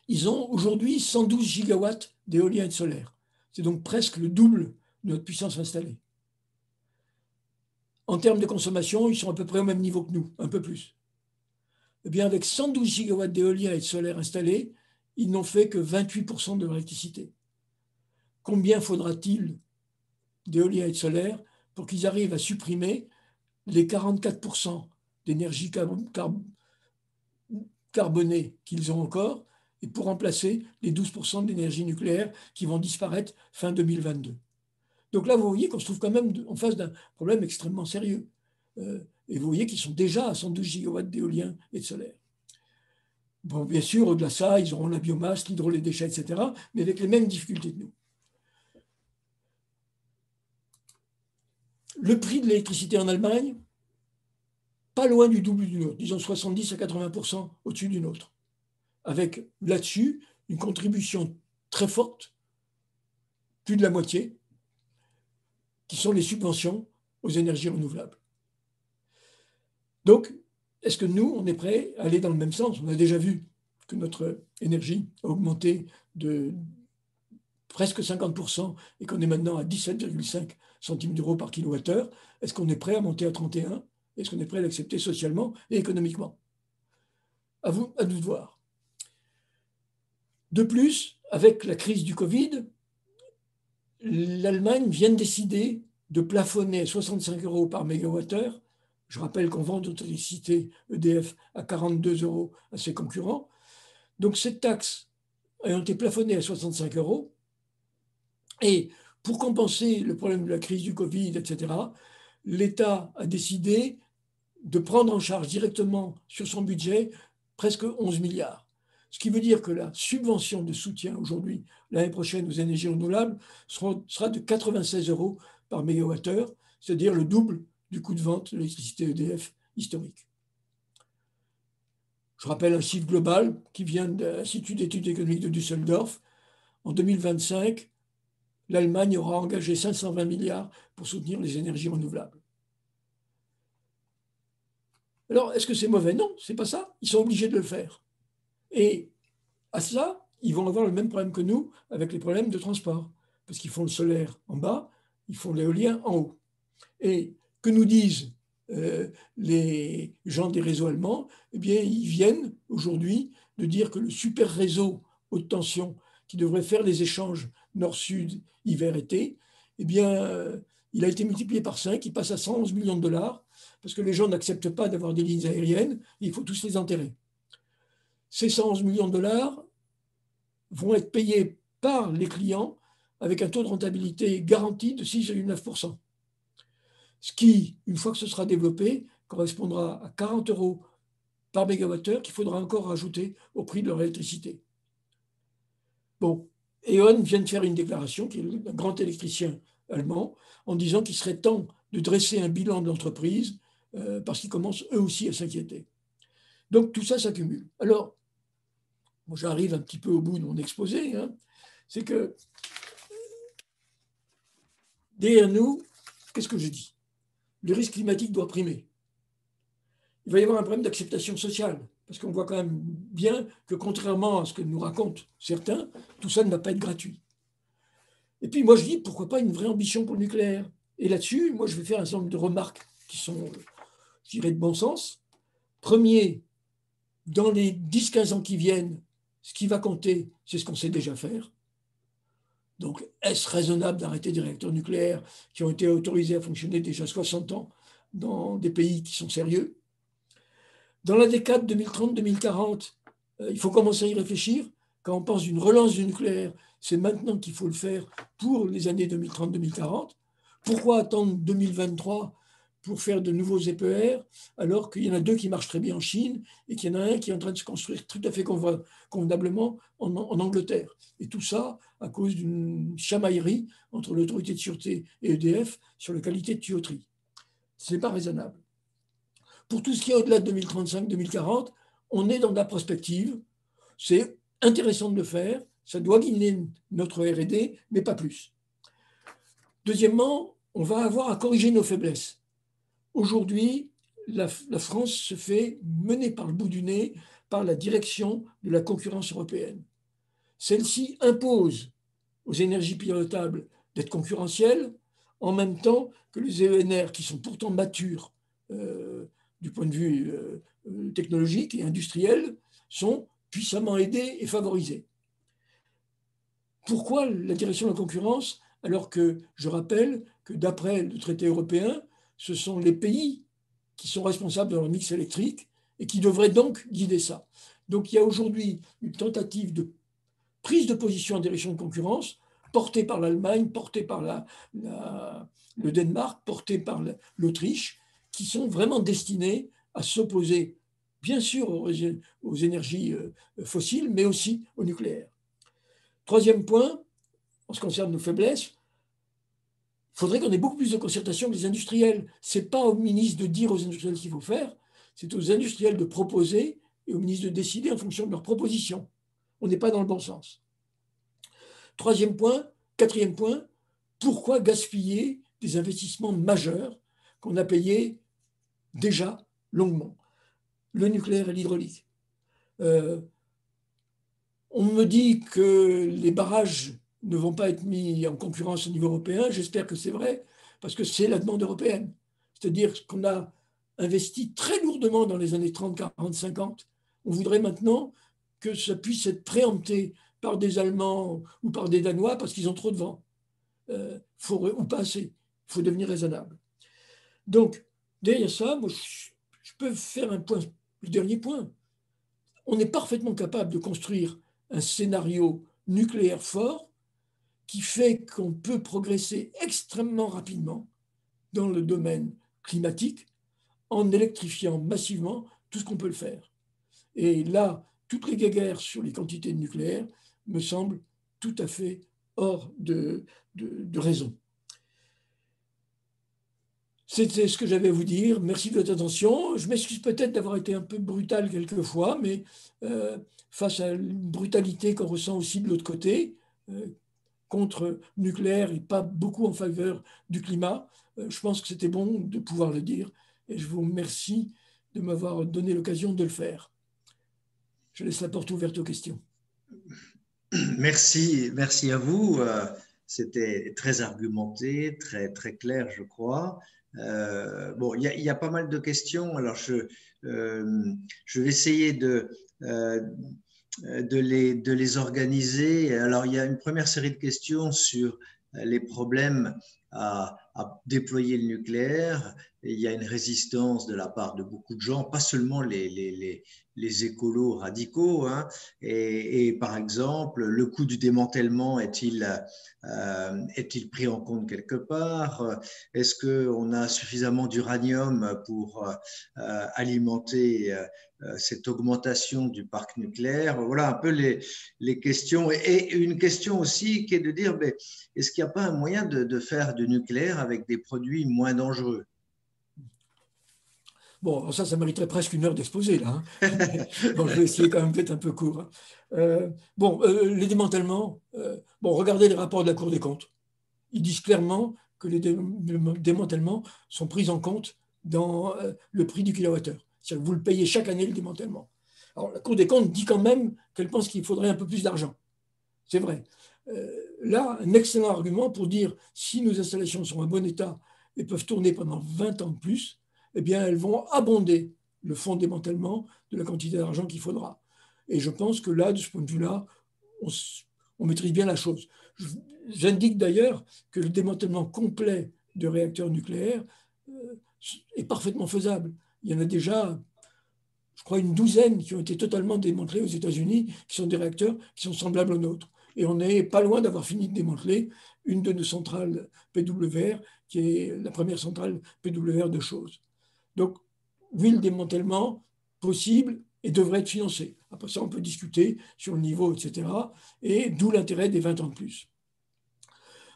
ils ont aujourd'hui 112 gigawatts d'éolien et de solaire. C'est donc presque le double de notre puissance installée. En termes de consommation, ils sont à peu près au même niveau que nous, un peu plus. Eh bien, avec 112 gigawatts d'éolien et de solaire installés, ils n'ont fait que 28% de l'électricité. Combien faudra-t-il d'éolien et de solaire pour qu'ils arrivent à supprimer les 44% d'énergie carbonée qu'ils ont encore et pour remplacer les 12% d'énergie nucléaire qui vont disparaître fin 2022. Donc là, vous voyez qu'on se trouve quand même en face d'un problème extrêmement sérieux. Et vous voyez qu'ils sont déjà à 112 gigawatts d'éolien et de solaire. Bon, bien sûr, au-delà de ça, ils auront la biomasse, l'hydro, les déchets, etc., mais avec les mêmes difficultés que nous. Le prix de l'électricité en Allemagne, pas loin du double du nôtre, disons 70 à 80% au-dessus du nôtre, avec là-dessus une contribution très forte, plus de la moitié, qui sont les subventions aux énergies renouvelables. Donc, est-ce que nous, on est prêt à aller dans le même sens? On a déjà vu que notre énergie a augmenté de presque 50% et qu'on est maintenant à 17,5 centimes d'euros par kilowattheure. Est-ce qu'on est prêt à monter à 31? Est-ce qu'on est prêt à l'accepter socialement et économiquement? À nous de voir. De plus, avec la crise du Covid, l'Allemagne vient de décider de plafonner à 65 euros par mégawattheure. Je rappelle qu'on vend notre électricité EDF à 42 euros à ses concurrents. Donc cette taxe ayant été plafonnée à 65 euros, et pour compenser le problème de la crise du Covid, etc., l'État a décidé de prendre en charge directement sur son budget presque 11 milliards. Ce qui veut dire que la subvention de soutien aujourd'hui, l'année prochaine aux énergies renouvelables, sera de 96 euros par mégawattheure, c'est-à-dire le double du coût de vente de l'électricité EDF historique. Je rappelle un chiffre global qui vient de l'Institut d'études économiques de Düsseldorf. En 2025, l'Allemagne aura engagé 520 milliards pour soutenir les énergies renouvelables. Alors, est-ce que c'est mauvais? Non, c'est pas ça. Ils sont obligés de le faire. Et à cela, ils vont avoir le même problème que nous avec les problèmes de transport. Parce qu'ils font le solaire en bas, ils font l'éolien en haut. Et que nous disent les gens des réseaux allemands? Eh bien, ils viennent aujourd'hui de dire que le super réseau haute tension qui devrait faire les échanges nord-sud, hiver-été, eh bien, il a été multiplié par 5, il passe à 111 millions de dollars, parce que les gens n'acceptent pas d'avoir des lignes aériennes, et il faut tous les enterrer. Ces 111 millions de dollars vont être payés par les clients avec un taux de rentabilité garanti de 6,9%. Ce qui, une fois que ce sera développé, correspondra à 40 euros par mégawattheure qu'il faudra encore rajouter au prix de leur électricité. Bon, E.ON vient de faire une déclaration, qui est un grand électricien allemand, en disant qu'il serait temps de dresser un bilan de l'entreprise parce qu'ils commencent eux aussi à s'inquiéter. Donc tout ça s'accumule. Alors, moi j'arrive un petit peu au bout de mon exposé, hein, c'est que derrière nous, qu'est-ce que je dis? Le risque climatique doit primer. Il va y avoir un problème d'acceptation sociale, parce qu'on voit quand même bien que contrairement à ce que nous racontent certains, tout ça ne va pas être gratuit. Et puis moi je dis, pourquoi pas une vraie ambition pour le nucléaire? Et là-dessus, moi je vais faire un certain nombre de remarques qui sont, je dirais, de bon sens. Premier, dans les 10-15 ans qui viennent, ce qui va compter, c'est ce qu'on sait déjà faire. Donc, est-ce raisonnable d'arrêter des réacteurs nucléaires qui ont été autorisés à fonctionner déjà 60 ans dans des pays qui sont sérieux? Dans la décade 2030-2040, il faut commencer à y réfléchir. Quand on pense d'une relance du nucléaire, c'est maintenant qu'il faut le faire pour les années 2030-2040. Pourquoi attendre 2023 pour faire de nouveaux EPR, alors qu'il y en a 2 qui marchent très bien en Chine et qu'il y en a un qui est en train de se construire tout à fait convenablement en Angleterre? Et tout ça à cause d'une chamaillerie entre l'autorité de sûreté et EDF sur la qualité de tuyauterie. Ce n'est pas raisonnable. Pour tout ce qui est au-delà de 2035-2040, on est dans de la prospective. C'est intéressant de le faire, ça doit guider notre R&D, mais pas plus. Deuxièmement, on va avoir à corriger nos faiblesses. Aujourd'hui, la France se fait mener par le bout du nez par la direction de la concurrence européenne. Celle-ci impose aux énergies pilotables d'être concurrentielles en même temps que les ENR, qui sont pourtant matures du point de vue technologique et industriel, sont puissamment aidés et favorisés. Pourquoi la direction de la concurrence, alors que je rappelle que d'après le traité européen, ce sont les pays qui sont responsables de leur mix électrique et qui devraient donc guider ça. Donc il y a aujourd'hui une tentative de prise de position en direction de concurrence portée par l'Allemagne, portée par le Danemark, portée par l'Autriche, qui sont vraiment destinés à s'opposer, bien sûr, aux énergies fossiles, mais aussi au nucléaire. Troisième point, en ce qui concerne nos faiblesses, il faudrait qu'on ait beaucoup plus de concertation avec les industriels. Ce n'est pas aux ministres de dire aux industriels ce qu'il faut faire, c'est aux industriels de proposer et aux ministres de décider en fonction de leurs propositions. On n'est pas dans le bon sens. Quatrième point, pourquoi gaspiller des investissements majeurs qu'on a payés déjà longuement? Le nucléaire et l'hydraulique. On me dit que les barrages ne vont pas être mis en concurrence au niveau européen. J'espère que c'est vrai, parce que c'est la demande européenne. C'est-à-dire qu'on a investi très lourdement dans les années 30, 40, 50. On voudrait maintenant que ça puisse être préempté par des Allemands ou par des Danois parce qu'ils ont trop de vent. Ou pas assez. Il faut devenir raisonnable. Donc, derrière ça, moi, je peux faire un point, le dernier point. On est parfaitement capable de construire un scénario nucléaire fort qui fait qu'on peut progresser extrêmement rapidement dans le domaine climatique en électrifiant massivement tout ce qu'on peut le faire. Et là, toutes les guéguerres sur les quantités de nucléaire me semblent tout à fait hors de raison. C'était ce que j'avais à vous dire. Merci de votre attention. Je m'excuse peut-être d'avoir été un peu brutal quelquefois, mais face à une brutalité qu'on ressent aussi de l'autre côté, contre nucléaire et pas beaucoup en faveur du climat, je pense que c'était bon de pouvoir le dire. Et je vous remercie de m'avoir donné l'occasion de le faire. Je laisse la porte ouverte aux questions. Merci à vous. C'était très argumenté, très, très clair, je crois. Bon, il y a pas mal de questions. Alors, je vais essayer de les organiser. Alors, il y a une première série de questions sur les problèmes à déployer le nucléaire. Et il y a une résistance de la part de beaucoup de gens, pas seulement les écolos radicaux. Hein. Et par exemple, le coût du démantèlement est-il pris en compte quelque part? Est-ce qu'on a suffisamment d'uranium pour alimenter cette augmentation du parc nucléaire? Voilà un peu les questions. Et une question aussi qui est de dire, est-ce qu'il n'y a pas un moyen de faire du nucléaire avec des produits moins dangereux? Bon, ça mériterait presque une heure d'exposé, là. Hein. Bon, je vais essayer quand même d'être un peu court. Hein. Les démantèlements, regardez les rapports de la Cour des comptes. Ils disent clairement que les démantèlements sont pris en compte dans le prix du kilowattheure. C'est-à-dire que vous le payez chaque année, le démantèlement. Alors, la Cour des comptes dit quand même qu'elle pense qu'il faudrait un peu plus d'argent. C'est vrai. Là, un excellent argument pour dire si nos installations sont en bon état et peuvent tourner pendant 20 ans de plus, eh bien, elles vont abonder le fonds de démantèlement de la quantité d'argent qu'il faudra. Et je pense que là, de ce point de vue-là, on maîtrise bien la chose. J'indique d'ailleurs que le démantèlement complet de réacteurs nucléaires est parfaitement faisable. Il y en a déjà, je crois, une douzaine qui ont été totalement démantelés aux États-Unis, qui sont des réacteurs qui sont semblables aux nôtres. Et on n'est pas loin d'avoir fini de démanteler une de nos centrales PWR, qui est la première centrale PWR de Chooz. Donc, oui, le démantèlement possible et devrait être financé. Après ça, on peut discuter sur le niveau, etc. Et d'où l'intérêt des 20 ans de plus.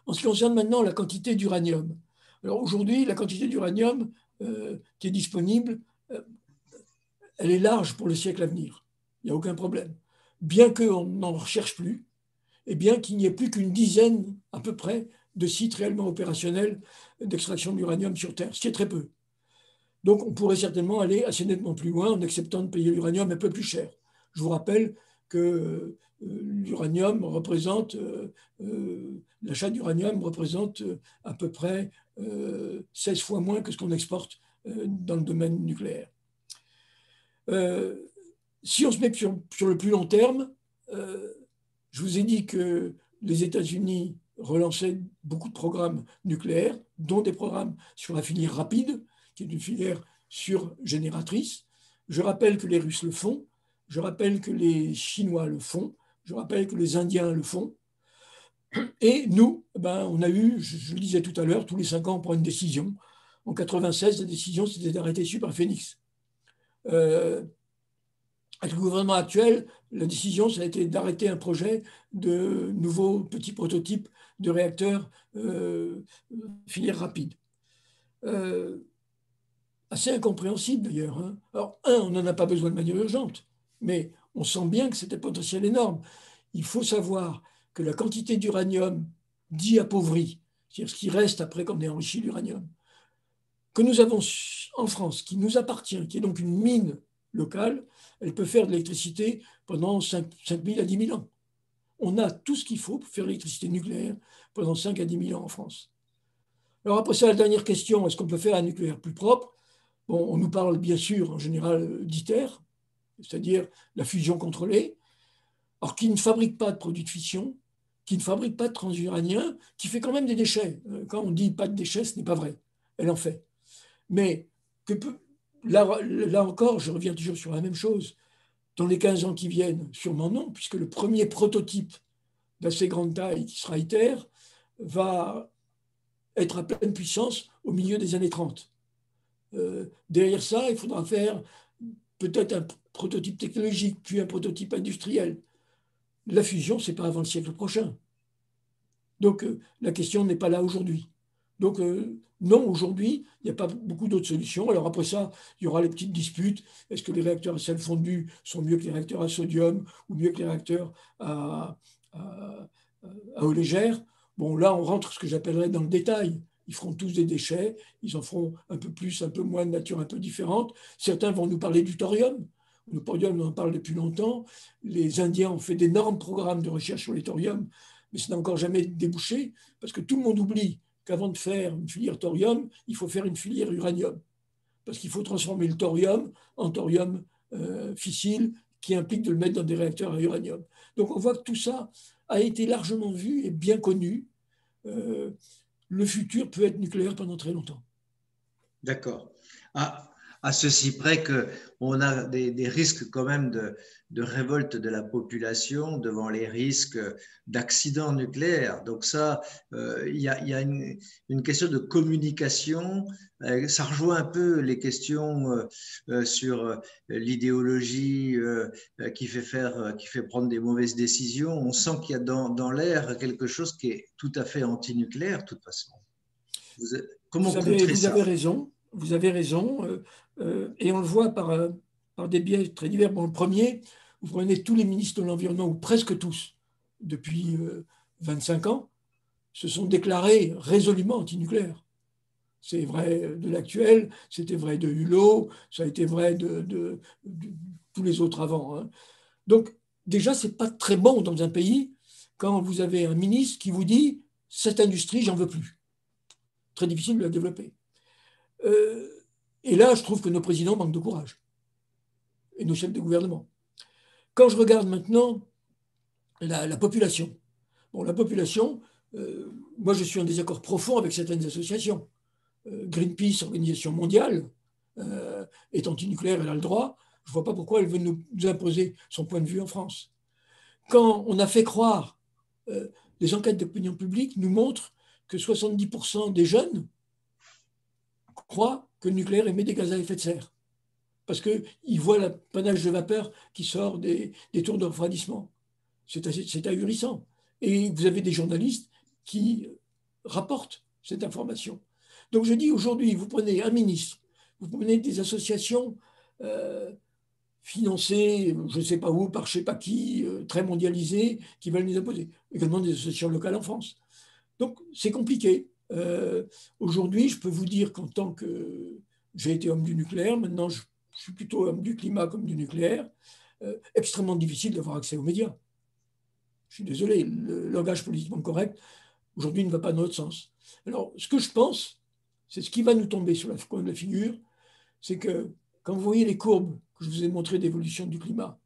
En ce qui concerne maintenant la quantité d'uranium. Alors aujourd'hui, la quantité d'uranium qui est disponible, elle est large pour le siècle à venir. Il n'y a aucun problème. Bien qu'on n'en recherche plus, et bien qu'il n'y ait plus qu'une dizaine à peu près de sites réellement opérationnels d'extraction d'uranium sur Terre, ce qui est très peu. Donc on pourrait certainement aller assez nettement plus loin en acceptant de payer l'uranium un peu plus cher. Je vous rappelle que l'uranium représente, l'achat d'uranium représente à peu près 16 fois moins que ce qu'on exporte dans le domaine nucléaire. Si on se met sur le plus long terme, je vous ai dit que les États-Unis relançaient beaucoup de programmes nucléaires, dont des programmes sur la filière rapide, qui est une filière surgénératrice. Je rappelle que les Russes le font, je rappelle que les Chinois le font, je rappelle que les Indiens le font. Et nous, on a eu, je le disais tout à l'heure, tous les 5 ans, on prend une décision. En 1996, la décision, c'était d'arrêter Superphénix. Avec le gouvernement actuel, la décision, ça a été d'arrêter un projet de nouveaux petits prototypes de réacteurs filière rapide. Assez incompréhensible d'ailleurs. Hein. Alors, on n'en a pas besoin de manière urgente, mais on sent bien que c'était un potentiel énorme. Il faut savoir que la quantité d'uranium dit appauvri, c'est-à-dire ce qui reste après qu'on ait enrichi l'uranium, que nous avons en France, qui nous appartient, qui est donc une mine locale, elle peut faire de l'électricité pendant 5 000 à 10 000 ans. On a tout ce qu'il faut pour faire l'électricité nucléaire pendant 5 à 10 000 ans en France. Alors après ça, la dernière question, est-ce qu'on peut faire un nucléaire plus propre? Bon, on nous parle bien sûr en général d'ITER, c'est-à-dire la fusion contrôlée, alors qui ne fabrique pas de produits de fission, qui ne fabrique pas de transuraniens, qui fait quand même des déchets. Quand on dit pas de déchets, ce n'est pas vrai. Elle en fait. Mais là encore, je reviens toujours sur la même chose. Dans les 15 ans qui viennent, sûrement non, puisque le premier prototype d'assez grande taille qui sera ITER va être à pleine puissance au milieu des années 30. Derrière ça, il faudra faire peut-être un prototype technologique, puis un prototype industriel. La fusion, ce n'est pas avant le siècle prochain. Donc, la question n'est pas là aujourd'hui. Donc, non, aujourd'hui, il n'y a pas beaucoup d'autres solutions. Alors après ça, il y aura les petites disputes. Est-ce que les réacteurs à sel fondu sont mieux que les réacteurs à sodium ou mieux que les réacteurs à eau légère? Bon, là, on rentre ce que j'appellerais dans le détail. Ils feront tous des déchets, ils en feront un peu plus, un peu moins de nature un peu différente. Certains vont nous parler du thorium. Le thorium, on en parle depuis longtemps. Les Indiens ont fait d'énormes programmes de recherche sur les thorium, mais ça n'a encore jamais débouché, parce que tout le monde oublie qu'avant de faire une filière thorium, il faut faire une filière uranium. Parce qu'il faut transformer le thorium en thorium fissile, qui implique de le mettre dans des réacteurs à uranium. Donc on voit que tout ça a été largement vu et bien connu. Le futur peut être nucléaire pendant très longtemps. D'accord. À ceci près qu'on a des risques quand même de révolte de la population devant les risques d'accidents nucléaires. Donc ça, il y a une question de communication. Ça rejoint un peu les questions sur l'idéologie qui fait prendre des mauvaises décisions. On sent qu'il y a dans l'air quelque chose qui est tout à fait anti-nucléaire, de toute façon. Comment contrer ça? Vous avez raison. Vous avez raison. Et on le voit par des biais très divers. Bon, le premier, vous prenez tous les ministres de l'Environnement, ou presque tous, depuis 25 ans, se sont déclarés résolument antinucléaires. C'est vrai de l'actuel, c'était vrai de Hulot, ça a été vrai de tous les autres avant. Hein. Donc, déjà, ce n'est pas très bon dans un pays quand vous avez un ministre qui vous dit « cette industrie, j'en veux plus ». Très difficile de la développer. Et là, je trouve que nos présidents manquent de courage, et nos chefs de gouvernement. Quand je regarde maintenant la population, bon, la population, moi je suis en désaccord profond avec certaines associations. Greenpeace, organisation mondiale, est antinucléaire, elle a le droit. Je ne vois pas pourquoi elle veut nous imposer son point de vue en France. Quand on a fait croire, les enquêtes d'opinion publique nous montrent que 70% des jeunes croient que le nucléaire émet des gaz à effet de serre, parce qu'ils voient le panache de vapeur qui sort des tours de refroidissement. C'est ahurissant. Et vous avez des journalistes qui rapportent cette information. Donc je dis aujourd'hui, vous prenez un ministre, vous prenez des associations financées, je ne sais pas où, par je ne sais pas qui, très mondialisées, qui veulent nous imposer. Également des associations locales en France. Donc c'est compliqué. Aujourd'hui, je peux vous dire qu'en tant que j'ai été homme du nucléaire, maintenant je suis plutôt homme du climat comme du nucléaire. extrêmement difficile d'avoir accès aux médias. Je suis désolé, le langage politiquement correct, aujourd'hui, ne va pas dans notre sens. Alors, ce que je pense, c'est ce qui va nous tomber sur la figure, c'est que quand vous voyez les courbes que je vous ai montrées d'évolution du climat,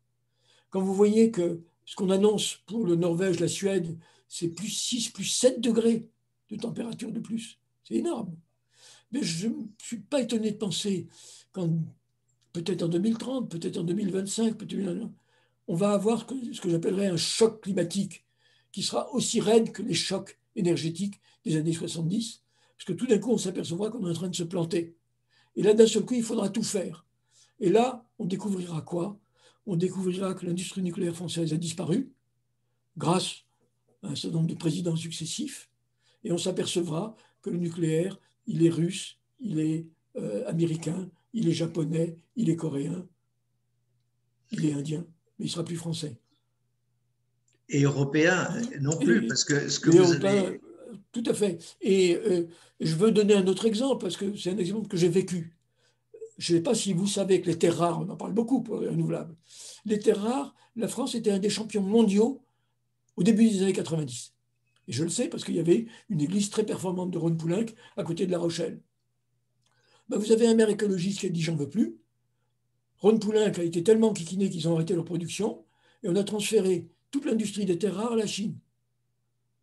quand vous voyez que ce qu'on annonce pour le Norvège, la Suède, c'est plus 6, plus 7 degrés de température de plus. C'est énorme. Mais je ne suis pas étonné de penser qu'en peut-être en 2030, peut-être en 2025, peut-être on va avoir ce que j'appellerais un choc climatique qui sera aussi raide que les chocs énergétiques des années 70, parce que tout d'un coup, on s'apercevra qu'on est en train de se planter. Et là, d'un seul coup, il faudra tout faire. Et là, on découvrira quoi? On découvrira que l'industrie nucléaire française a disparu grâce à un certain nombre de présidents successifs, et on s'apercevra que le nucléaire, il est russe, il est américain, il est japonais, il est coréen, il est indien, mais il ne sera plus français. Et européen non plus, parce que ce que vous avez… Tout à fait. Et je veux donner un autre exemple, parce que c'est un exemple que j'ai vécu. Je ne sais pas si vous savez que les terres rares, on en parle beaucoup pour les renouvelables. Les terres rares, la France était un des champions mondiaux au début des années 90. Et je le sais parce qu'il y avait une église très performante de Rhône-Poulenc à côté de La Rochelle. Ben, vous avez un maire écologiste qui a dit j'en veux plus. Rhône-Poulenc a été tellement kikiné qu'ils ont arrêté leur production et on a transféré toute l'industrie des terres rares à la Chine.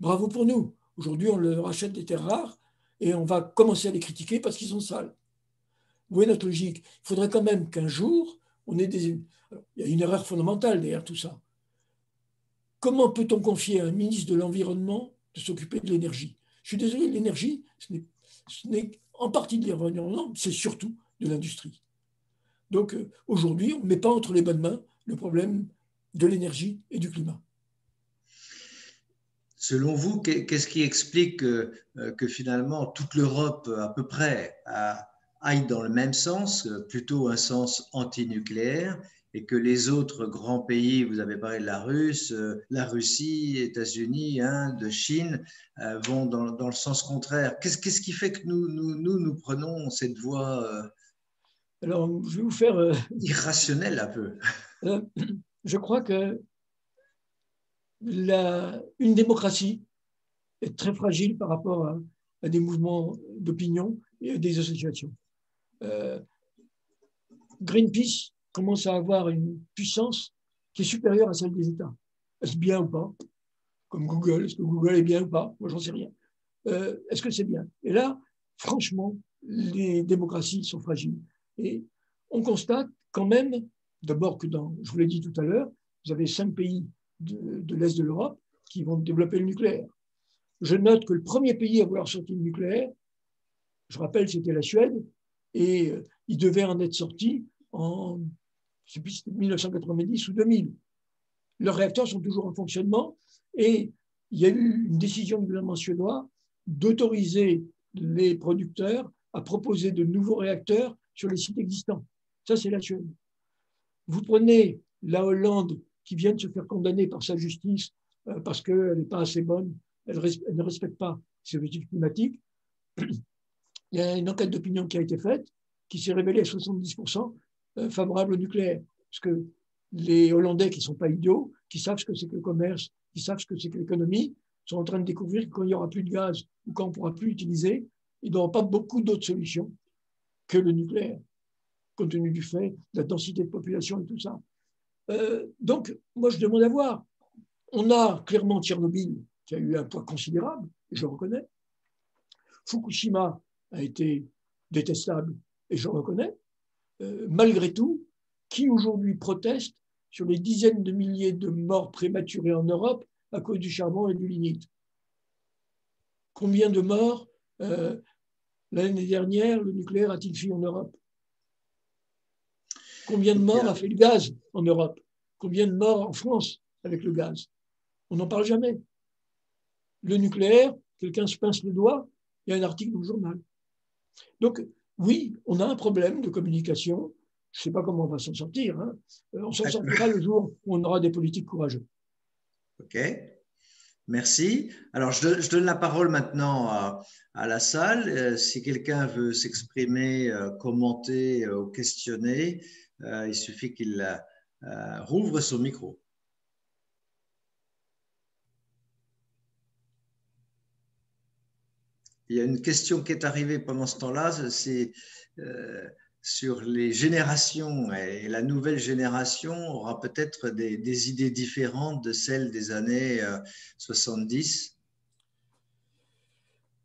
Bravo pour nous. Aujourd'hui, on leur achète des terres rares et on va commencer à les critiquer parce qu'ils sont sales. Vous voyez notre logique. Il faudrait quand même qu'un jour, on ait des… Alors, il y a une erreur fondamentale derrière tout ça. Comment peut-on confier à un ministre de l'Environnement de s'occuper de l'énergie? Je suis désolé, l'énergie, ce n'est en partie de l'environnement, c'est surtout de l'industrie. Donc aujourd'hui, on ne met pas entre les bonnes mains le problème de l'énergie et du climat. Selon vous, qu'est-ce qui explique que finalement toute l'Europe à peu près aille dans le même sens, plutôt un sens antinucléaire, et que les autres grands pays, vous avez parlé de la Russie, États-Unis, Inde, Chine, vont dans le sens contraire? Qu'est-ce qui fait que nous prenons cette voie Alors, je vais vous faire… irrationnelle un peu. Je crois que une démocratie est très fragile par rapport à des mouvements d'opinion et à des associations. Greenpeace commence à avoir une puissance qui est supérieure à celle des États. Est-ce bien ou pas? Comme Google, est-ce que Google est bien ou pas? Moi, j'en sais rien. Est-ce que c'est bien? Et là, franchement, les démocraties sont fragiles. Et on constate quand même, d'abord que je vous l'ai dit tout à l'heure, vous avez 5 pays de l'Est de l'Europe qui vont développer le nucléaire. Je note que le premier pays à vouloir sortir le nucléaire, je rappelle, c'était la Suède, et il devait en être sorti en, je sais plus si c'était 1990 ou 2000. Leurs réacteurs sont toujours en fonctionnement, et il y a eu une décision du gouvernement suédois d'autoriser les producteurs à proposer de nouveaux réacteurs sur les sites existants. Ça, c'est la Suède. Vous prenez la Hollande qui vient de se faire condamner par sa justice parce qu'elle n'est pas assez bonne, elle ne respecte pas ses objectifs climatiques. Il y a une enquête d'opinion qui a été faite qui s'est révélée à 70% favorable au nucléaire. Parce que les Hollandais qui ne sont pas idiots, qui savent ce que c'est que le commerce, qui savent ce que c'est que l'économie, sont en train de découvrir que quand il n'y aura plus de gaz ou quand on ne pourra plus l'utiliser, il n'y aura pas beaucoup d'autres solutions que le nucléaire, compte tenu du fait de la densité de population et tout ça. Donc, moi, je demande à voir. On a clairement Tchernobyl qui a eu un poids considérable, et je le reconnais. Fukushima a été détestable, et je le reconnais. Malgré tout, qui aujourd'hui proteste sur les dizaines de milliers de morts prématurées en Europe à cause du charbon et du lignite? Combien de morts l'année dernière le nucléaire a-t-il fait en Europe? Combien de morts a fait le gaz en Europe? Combien de morts en France avec le gaz? On n'en parle jamais. Le nucléaire, quelqu'un se pince le doigt, il y a un article dans le journal. Donc, oui, on a un problème de communication. Je ne sais pas comment on va s'en sortir. Hein. On s'en sortira le jour où on aura des politiques courageux. OK. Merci. Alors, je donne la parole maintenant à la salle. Si quelqu'un veut s'exprimer, commenter ou questionner, il suffit qu'il rouvre son micro. Il y a une question qui est arrivée pendant ce temps-là, c'est sur les générations, et la nouvelle génération aura peut-être des idées différentes de celles des années 70.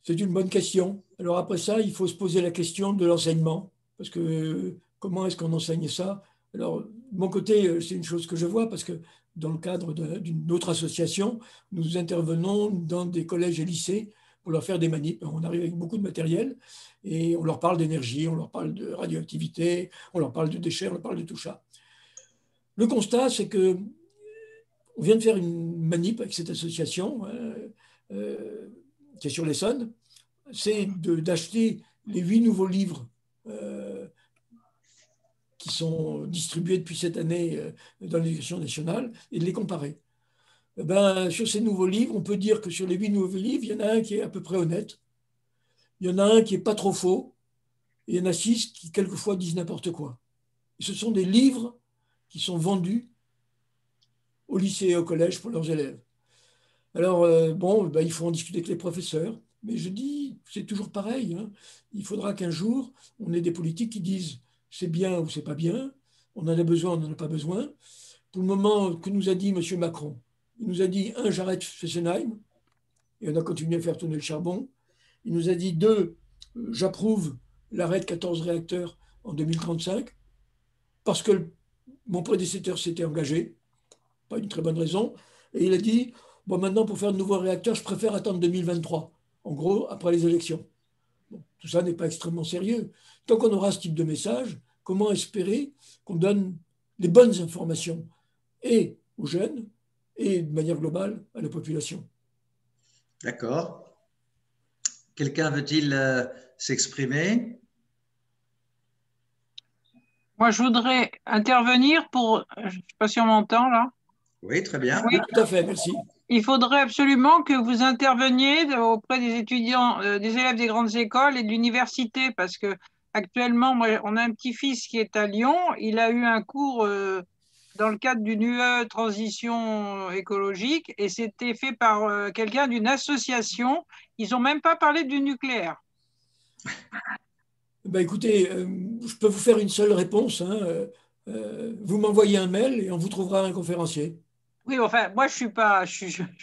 C'est une bonne question. Alors après ça, il faut se poser la question de l'enseignement, parce que comment est-ce qu'on enseigne ça? Alors, de mon côté, c'est une chose que je vois, parce que dans le cadre d'une autre association, nous intervenons dans des collèges et lycées pour leur faire des manips. On arrive avec beaucoup de matériel et on leur parle d'énergie, on leur parle de radioactivité, on leur parle de déchets, on leur parle de tout ça. Le constat, c'est que on vient de faire une manip avec cette association qui est sur l'Essonne, c'est d'acheter les 8 nouveaux livres qui sont distribués depuis cette année dans l'éducation nationale et de les comparer. Sur ces nouveaux livres, on peut dire que sur les 8 nouveaux livres, il y en a un qui est à peu près honnête, il y en a un qui n'est pas trop faux, et il y en a 6 qui quelquefois disent n'importe quoi. Et ce sont des livres qui sont vendus au lycée et au collège pour leurs élèves. Alors, il faut en discuter avec les professeurs. Mais je dis, c'est toujours pareil. Hein. Il faudra qu'un jour, on ait des politiques qui disent c'est bien ou c'est pas bien, on en a besoin, on n'en a pas besoin. Pour le moment, que nous a dit M. Macron? Il nous a dit, un, j'arrête Fessenheim, et on a continué à faire tourner le charbon. Il nous a dit, deux, j'approuve l'arrêt de 14 réacteurs en 2035, parce que mon prédécesseur s'était engagé, pas une très bonne raison. Et il a dit, bon, maintenant, pour faire de nouveaux réacteurs, je préfère attendre 2023, en gros, après les élections. Bon, tout ça n'est pas extrêmement sérieux. Tant qu'on aura ce type de message, comment espérer qu'on donne les bonnes informations et aux jeunes et de manière globale à la population? D'accord. Quelqu'un veut-il s'exprimer? Moi, je voudrais intervenir pour. Je ne sais pas si on m'entend là. Oui, très bien. Oui, tout à fait, merci. Il faudrait absolument que vous interveniez auprès des étudiants, des élèves des grandes écoles et de l'université, parce que actuellement, on a un petit-fils qui est à Lyon. Il a eu un cours dans le cadre d'une UE transition écologique et c'était fait par quelqu'un d'une association. Ils n'ont même pas parlé du nucléaire. Écoutez, je peux vous faire une seule réponse. Hein. Vous m'envoyez un mail et on vous trouvera un conférencier. Oui, enfin, moi, je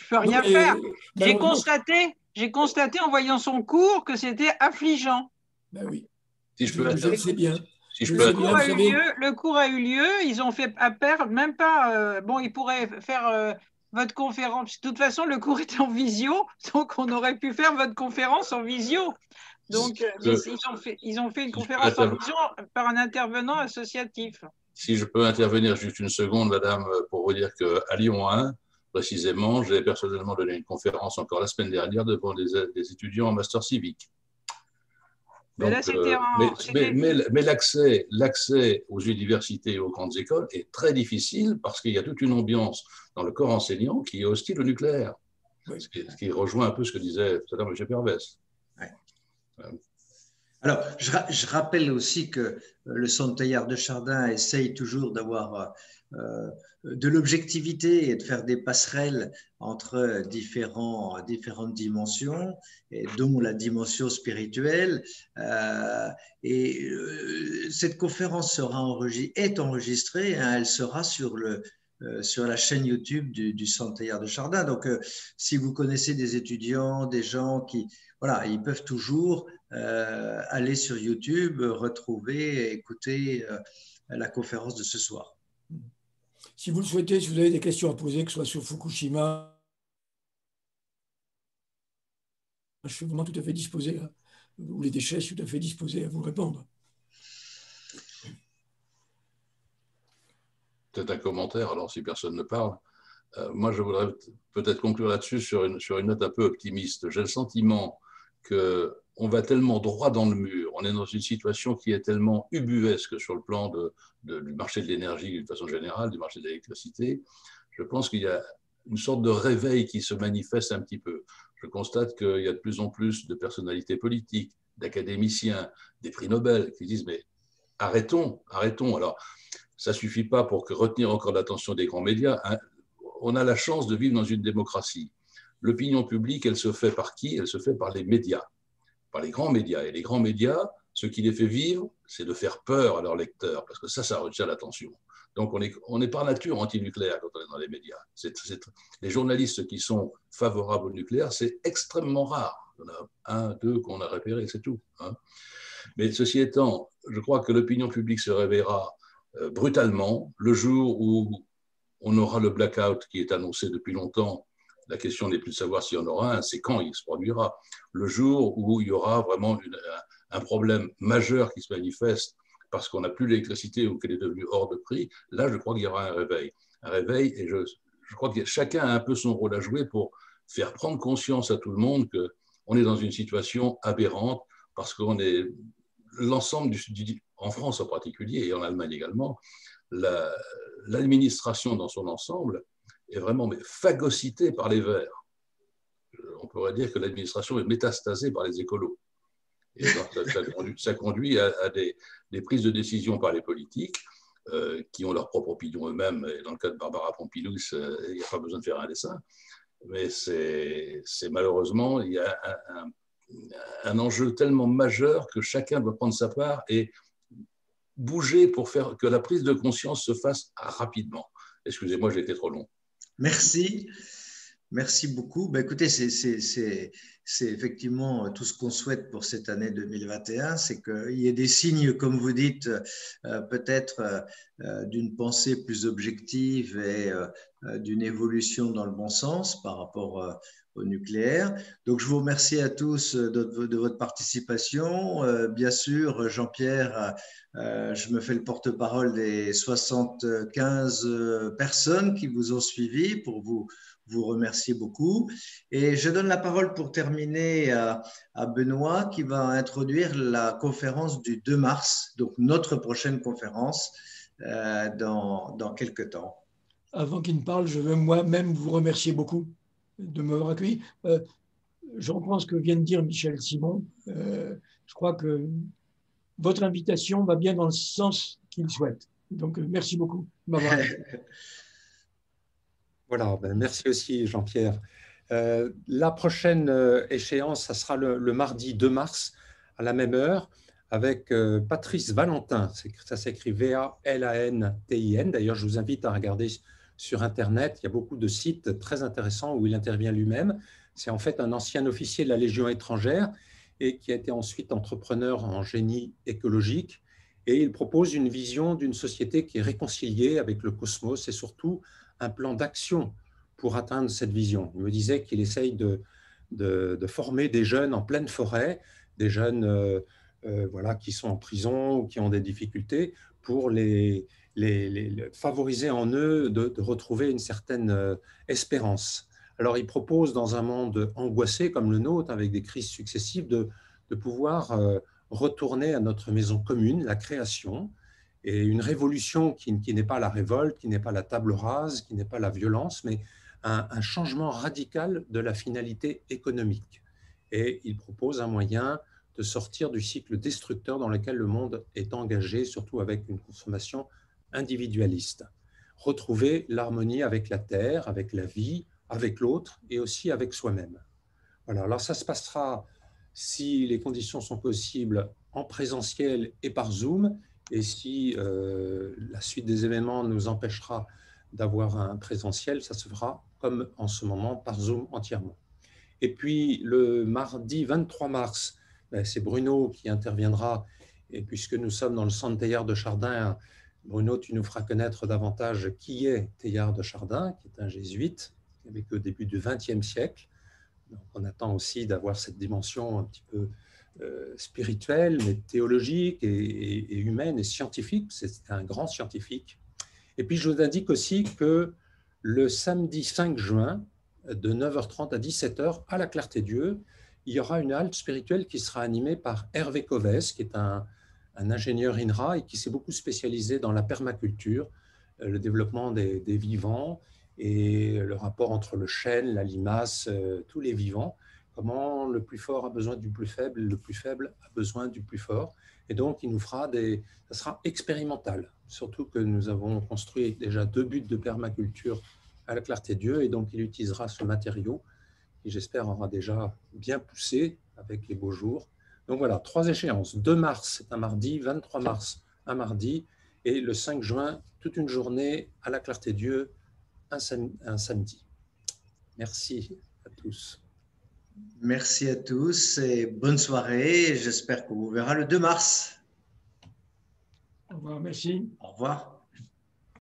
peux rien faire. J'ai constaté en voyant son cours que c'était affligeant. Ben oui. Si je peux Je le sais bien. Le cours a eu lieu. Ils ont fait même pas. Ils pourraient faire votre conférence. De toute façon, le cours était en visio, donc on aurait pu faire votre conférence en visio. Donc, ils ont fait une conférence en visio par un intervenant associatif. Si je peux intervenir juste une seconde, madame, pour vous dire qu'à Lyon 1, précisément, j'ai personnellement donné une conférence encore la semaine dernière devant des étudiants en master civique. Donc, mais l'accès aux universités et aux grandes écoles est très difficile parce qu'il y a toute une ambiance dans le corps enseignant qui est hostile au nucléaire. Oui. Ce qui rejoint un peu ce que disait tout à l'heure M. Pervès. Ouais. Alors, je rappelle aussi que le Centre Teilhard de Chardin essaye toujours d'avoir de l'objectivité et de faire des passerelles entre différentes dimensions, et dont la dimension spirituelle. Cette conférence est enregistrée, hein, elle sera sur la chaîne YouTube du Centre Teilhard de Chardin. Donc, si vous connaissez des étudiants, des gens qui... Voilà, ils peuvent toujours aller sur YouTube, retrouver et écouter la conférence de ce soir. Si vous le souhaitez, si vous avez des questions à poser, que ce soit sur Fukushima, je suis vraiment tout à fait disposé, ou les déchets, je suis tout à fait disposé à vous répondre. Peut-être un commentaire, alors si personne ne parle. Moi, je voudrais peut-être conclure là-dessus sur une note un peu optimiste. J'ai le sentiment qu'on va tellement droit dans le mur, on est dans une situation qui est tellement ubuesque sur le plan du marché de l'énergie d'une façon générale, du marché de l'électricité. Je pense qu'il y a une sorte de réveil qui se manifeste un petit peu. Je constate qu'il y a de plus en plus de personnalités politiques, d'académiciens, des prix Nobel qui disent mais arrêtons. Alors, ça ne suffit pas pour retenir encore l'attention des grands médias. On a la chance de vivre dans une démocratie. L'opinion publique, elle se fait par qui? Elle se fait par les médias, par les grands médias. Et les grands médias, ce qui les fait vivre, c'est de faire peur à leurs lecteurs, parce que ça retient l'attention. Donc, on est par nature anti-nucléaire quand on est dans les médias. Les journalistes qui sont favorables au nucléaire, c'est extrêmement rare. Il y en a un, deux qu'on a repérés, c'est tout. Hein. Mais ceci étant, je crois que l'opinion publique se réveillera brutalement le jour où on aura le blackout qui est annoncé depuis longtemps. La question n'est plus de savoir s'il y en aura un, c'est quand il se produira. Le jour où il y aura vraiment un problème majeur qui se manifeste parce qu'on n'a plus l'électricité ou qu'elle est devenue hors de prix, là, je crois qu'il y aura un réveil. Un réveil, et je crois que chacun a un peu son rôle à jouer pour faire prendre conscience à tout le monde qu'on est dans une situation aberrante parce qu'on est l'ensemble en France en particulier et en Allemagne également, l'administration dans son ensemble est vraiment phagocytée par les Verts. On pourrait dire que l'administration est métastasée par les écolos. Et donc, ça conduit à des prises de décision par les politiques qui ont leur propre opinion eux-mêmes. Et dans le cas de Barbara Pompidou, il n'y a pas besoin de faire un dessin. Mais c'est malheureusement, il y a un enjeu tellement majeur que chacun doit prendre sa part et bouger pour faire que la prise de conscience se fasse rapidement. Excusez-moi, j'ai été trop long. Merci. Merci beaucoup. Ben, écoutez, c'est effectivement tout ce qu'on souhaite pour cette année 2021, c'est qu'il y ait des signes, comme vous dites, peut-être d'une pensée plus objective et d'une évolution dans le bon sens par rapport au nucléaire. Donc, je vous remercie à tous de votre participation. Bien sûr, Jean-Pierre, je me fais le porte-parole des 75 personnes qui vous ont suivi pour vous remercier beaucoup. Et je donne la parole pour terminer à Benoît qui va introduire la conférence du 2 mars, donc notre prochaine conférence dans quelques temps. Avant qu'il ne parle, je veux moi-même vous remercier beaucoup de m'avoir accueilli. Je reprends ce que vient de dire Michel Simon. Je crois que votre invitation va bien dans le sens qu'il souhaite. Donc, merci beaucoup de m'avoir accueilli. Voilà, ben merci aussi Jean-Pierre. La prochaine échéance, ça sera le mardi 2 mars à la même heure avec Patrice Valentin. Ça s'écrit V-A-L-A-N-T-I-N. D'ailleurs, je vous invite à regarder sur Internet. Il y a beaucoup de sites très intéressants où il intervient lui-même. C'est en fait un ancien officier de la Légion étrangère et qui a été ensuite entrepreneur en génie écologique. Et il propose une vision d'une société qui est réconciliée avec le cosmos et surtout un plan d'action pour atteindre cette vision. Il me disait qu'il essaye de former des jeunes en pleine forêt, des jeunes voilà, qui sont en prison ou qui ont des difficultés, pour les favoriser en eux de retrouver une certaine espérance. Alors, il propose, dans un monde angoissé comme le nôtre, avec des crises successives, de pouvoir retourner à notre maison commune, la création, et une révolution qui n'est pas la révolte, qui n'est pas la table rase, qui n'est pas la violence, mais un changement radical de la finalité économique. Et il propose un moyen de sortir du cycle destructeur dans lequel le monde est engagé, surtout avec une consommation individualiste. Retrouver l'harmonie avec la terre, avec la vie, avec l'autre et aussi avec soi-même. Voilà, alors ça se passera, si les conditions sont possibles, en présentiel et par Zoom. Et si la suite des événements nous empêchera d'avoir un présentiel, ça se fera comme en ce moment par Zoom entièrement. Et puis le mardi 23 mars, c'est Bruno qui interviendra. Et puisque nous sommes dans le centre Teilhard de Chardin, Bruno, tu nous feras connaître davantage qui est Teilhard de Chardin, qui est un jésuite qui a vécu au début du XXe siècle. Donc on attend aussi d'avoir cette dimension un petit peu spirituelle, mais théologique et humaine et scientifique. C'est un grand scientifique. Et puis, je vous indique aussi que le samedi 5 juin, de 9h30 à 17h, à la Clarté-Dieu, il y aura une halte spirituelle qui sera animée par Hervé Covès, qui est un ingénieur INRA et qui s'est beaucoup spécialisé dans la permaculture, le développement des vivants et le rapport entre le chêne, la limace, tous les vivants, comment le plus fort a besoin du plus faible, le plus faible a besoin du plus fort. Et donc, il nous fera ça sera expérimental, surtout que nous avons construit déjà 2 buts de permaculture à la Clarté-Dieu, et donc il utilisera ce matériau qui, j'espère, aura déjà bien poussé avec les beaux jours. Donc voilà, 3 échéances. 2 mars, c'est un mardi, 23 mars, un mardi, et le 5 juin, toute une journée à la Clarté-Dieu, un samedi. Merci à tous. Merci à tous et bonne soirée. J'espère qu'on vous verra le 2 mars. Au revoir, merci. Au revoir.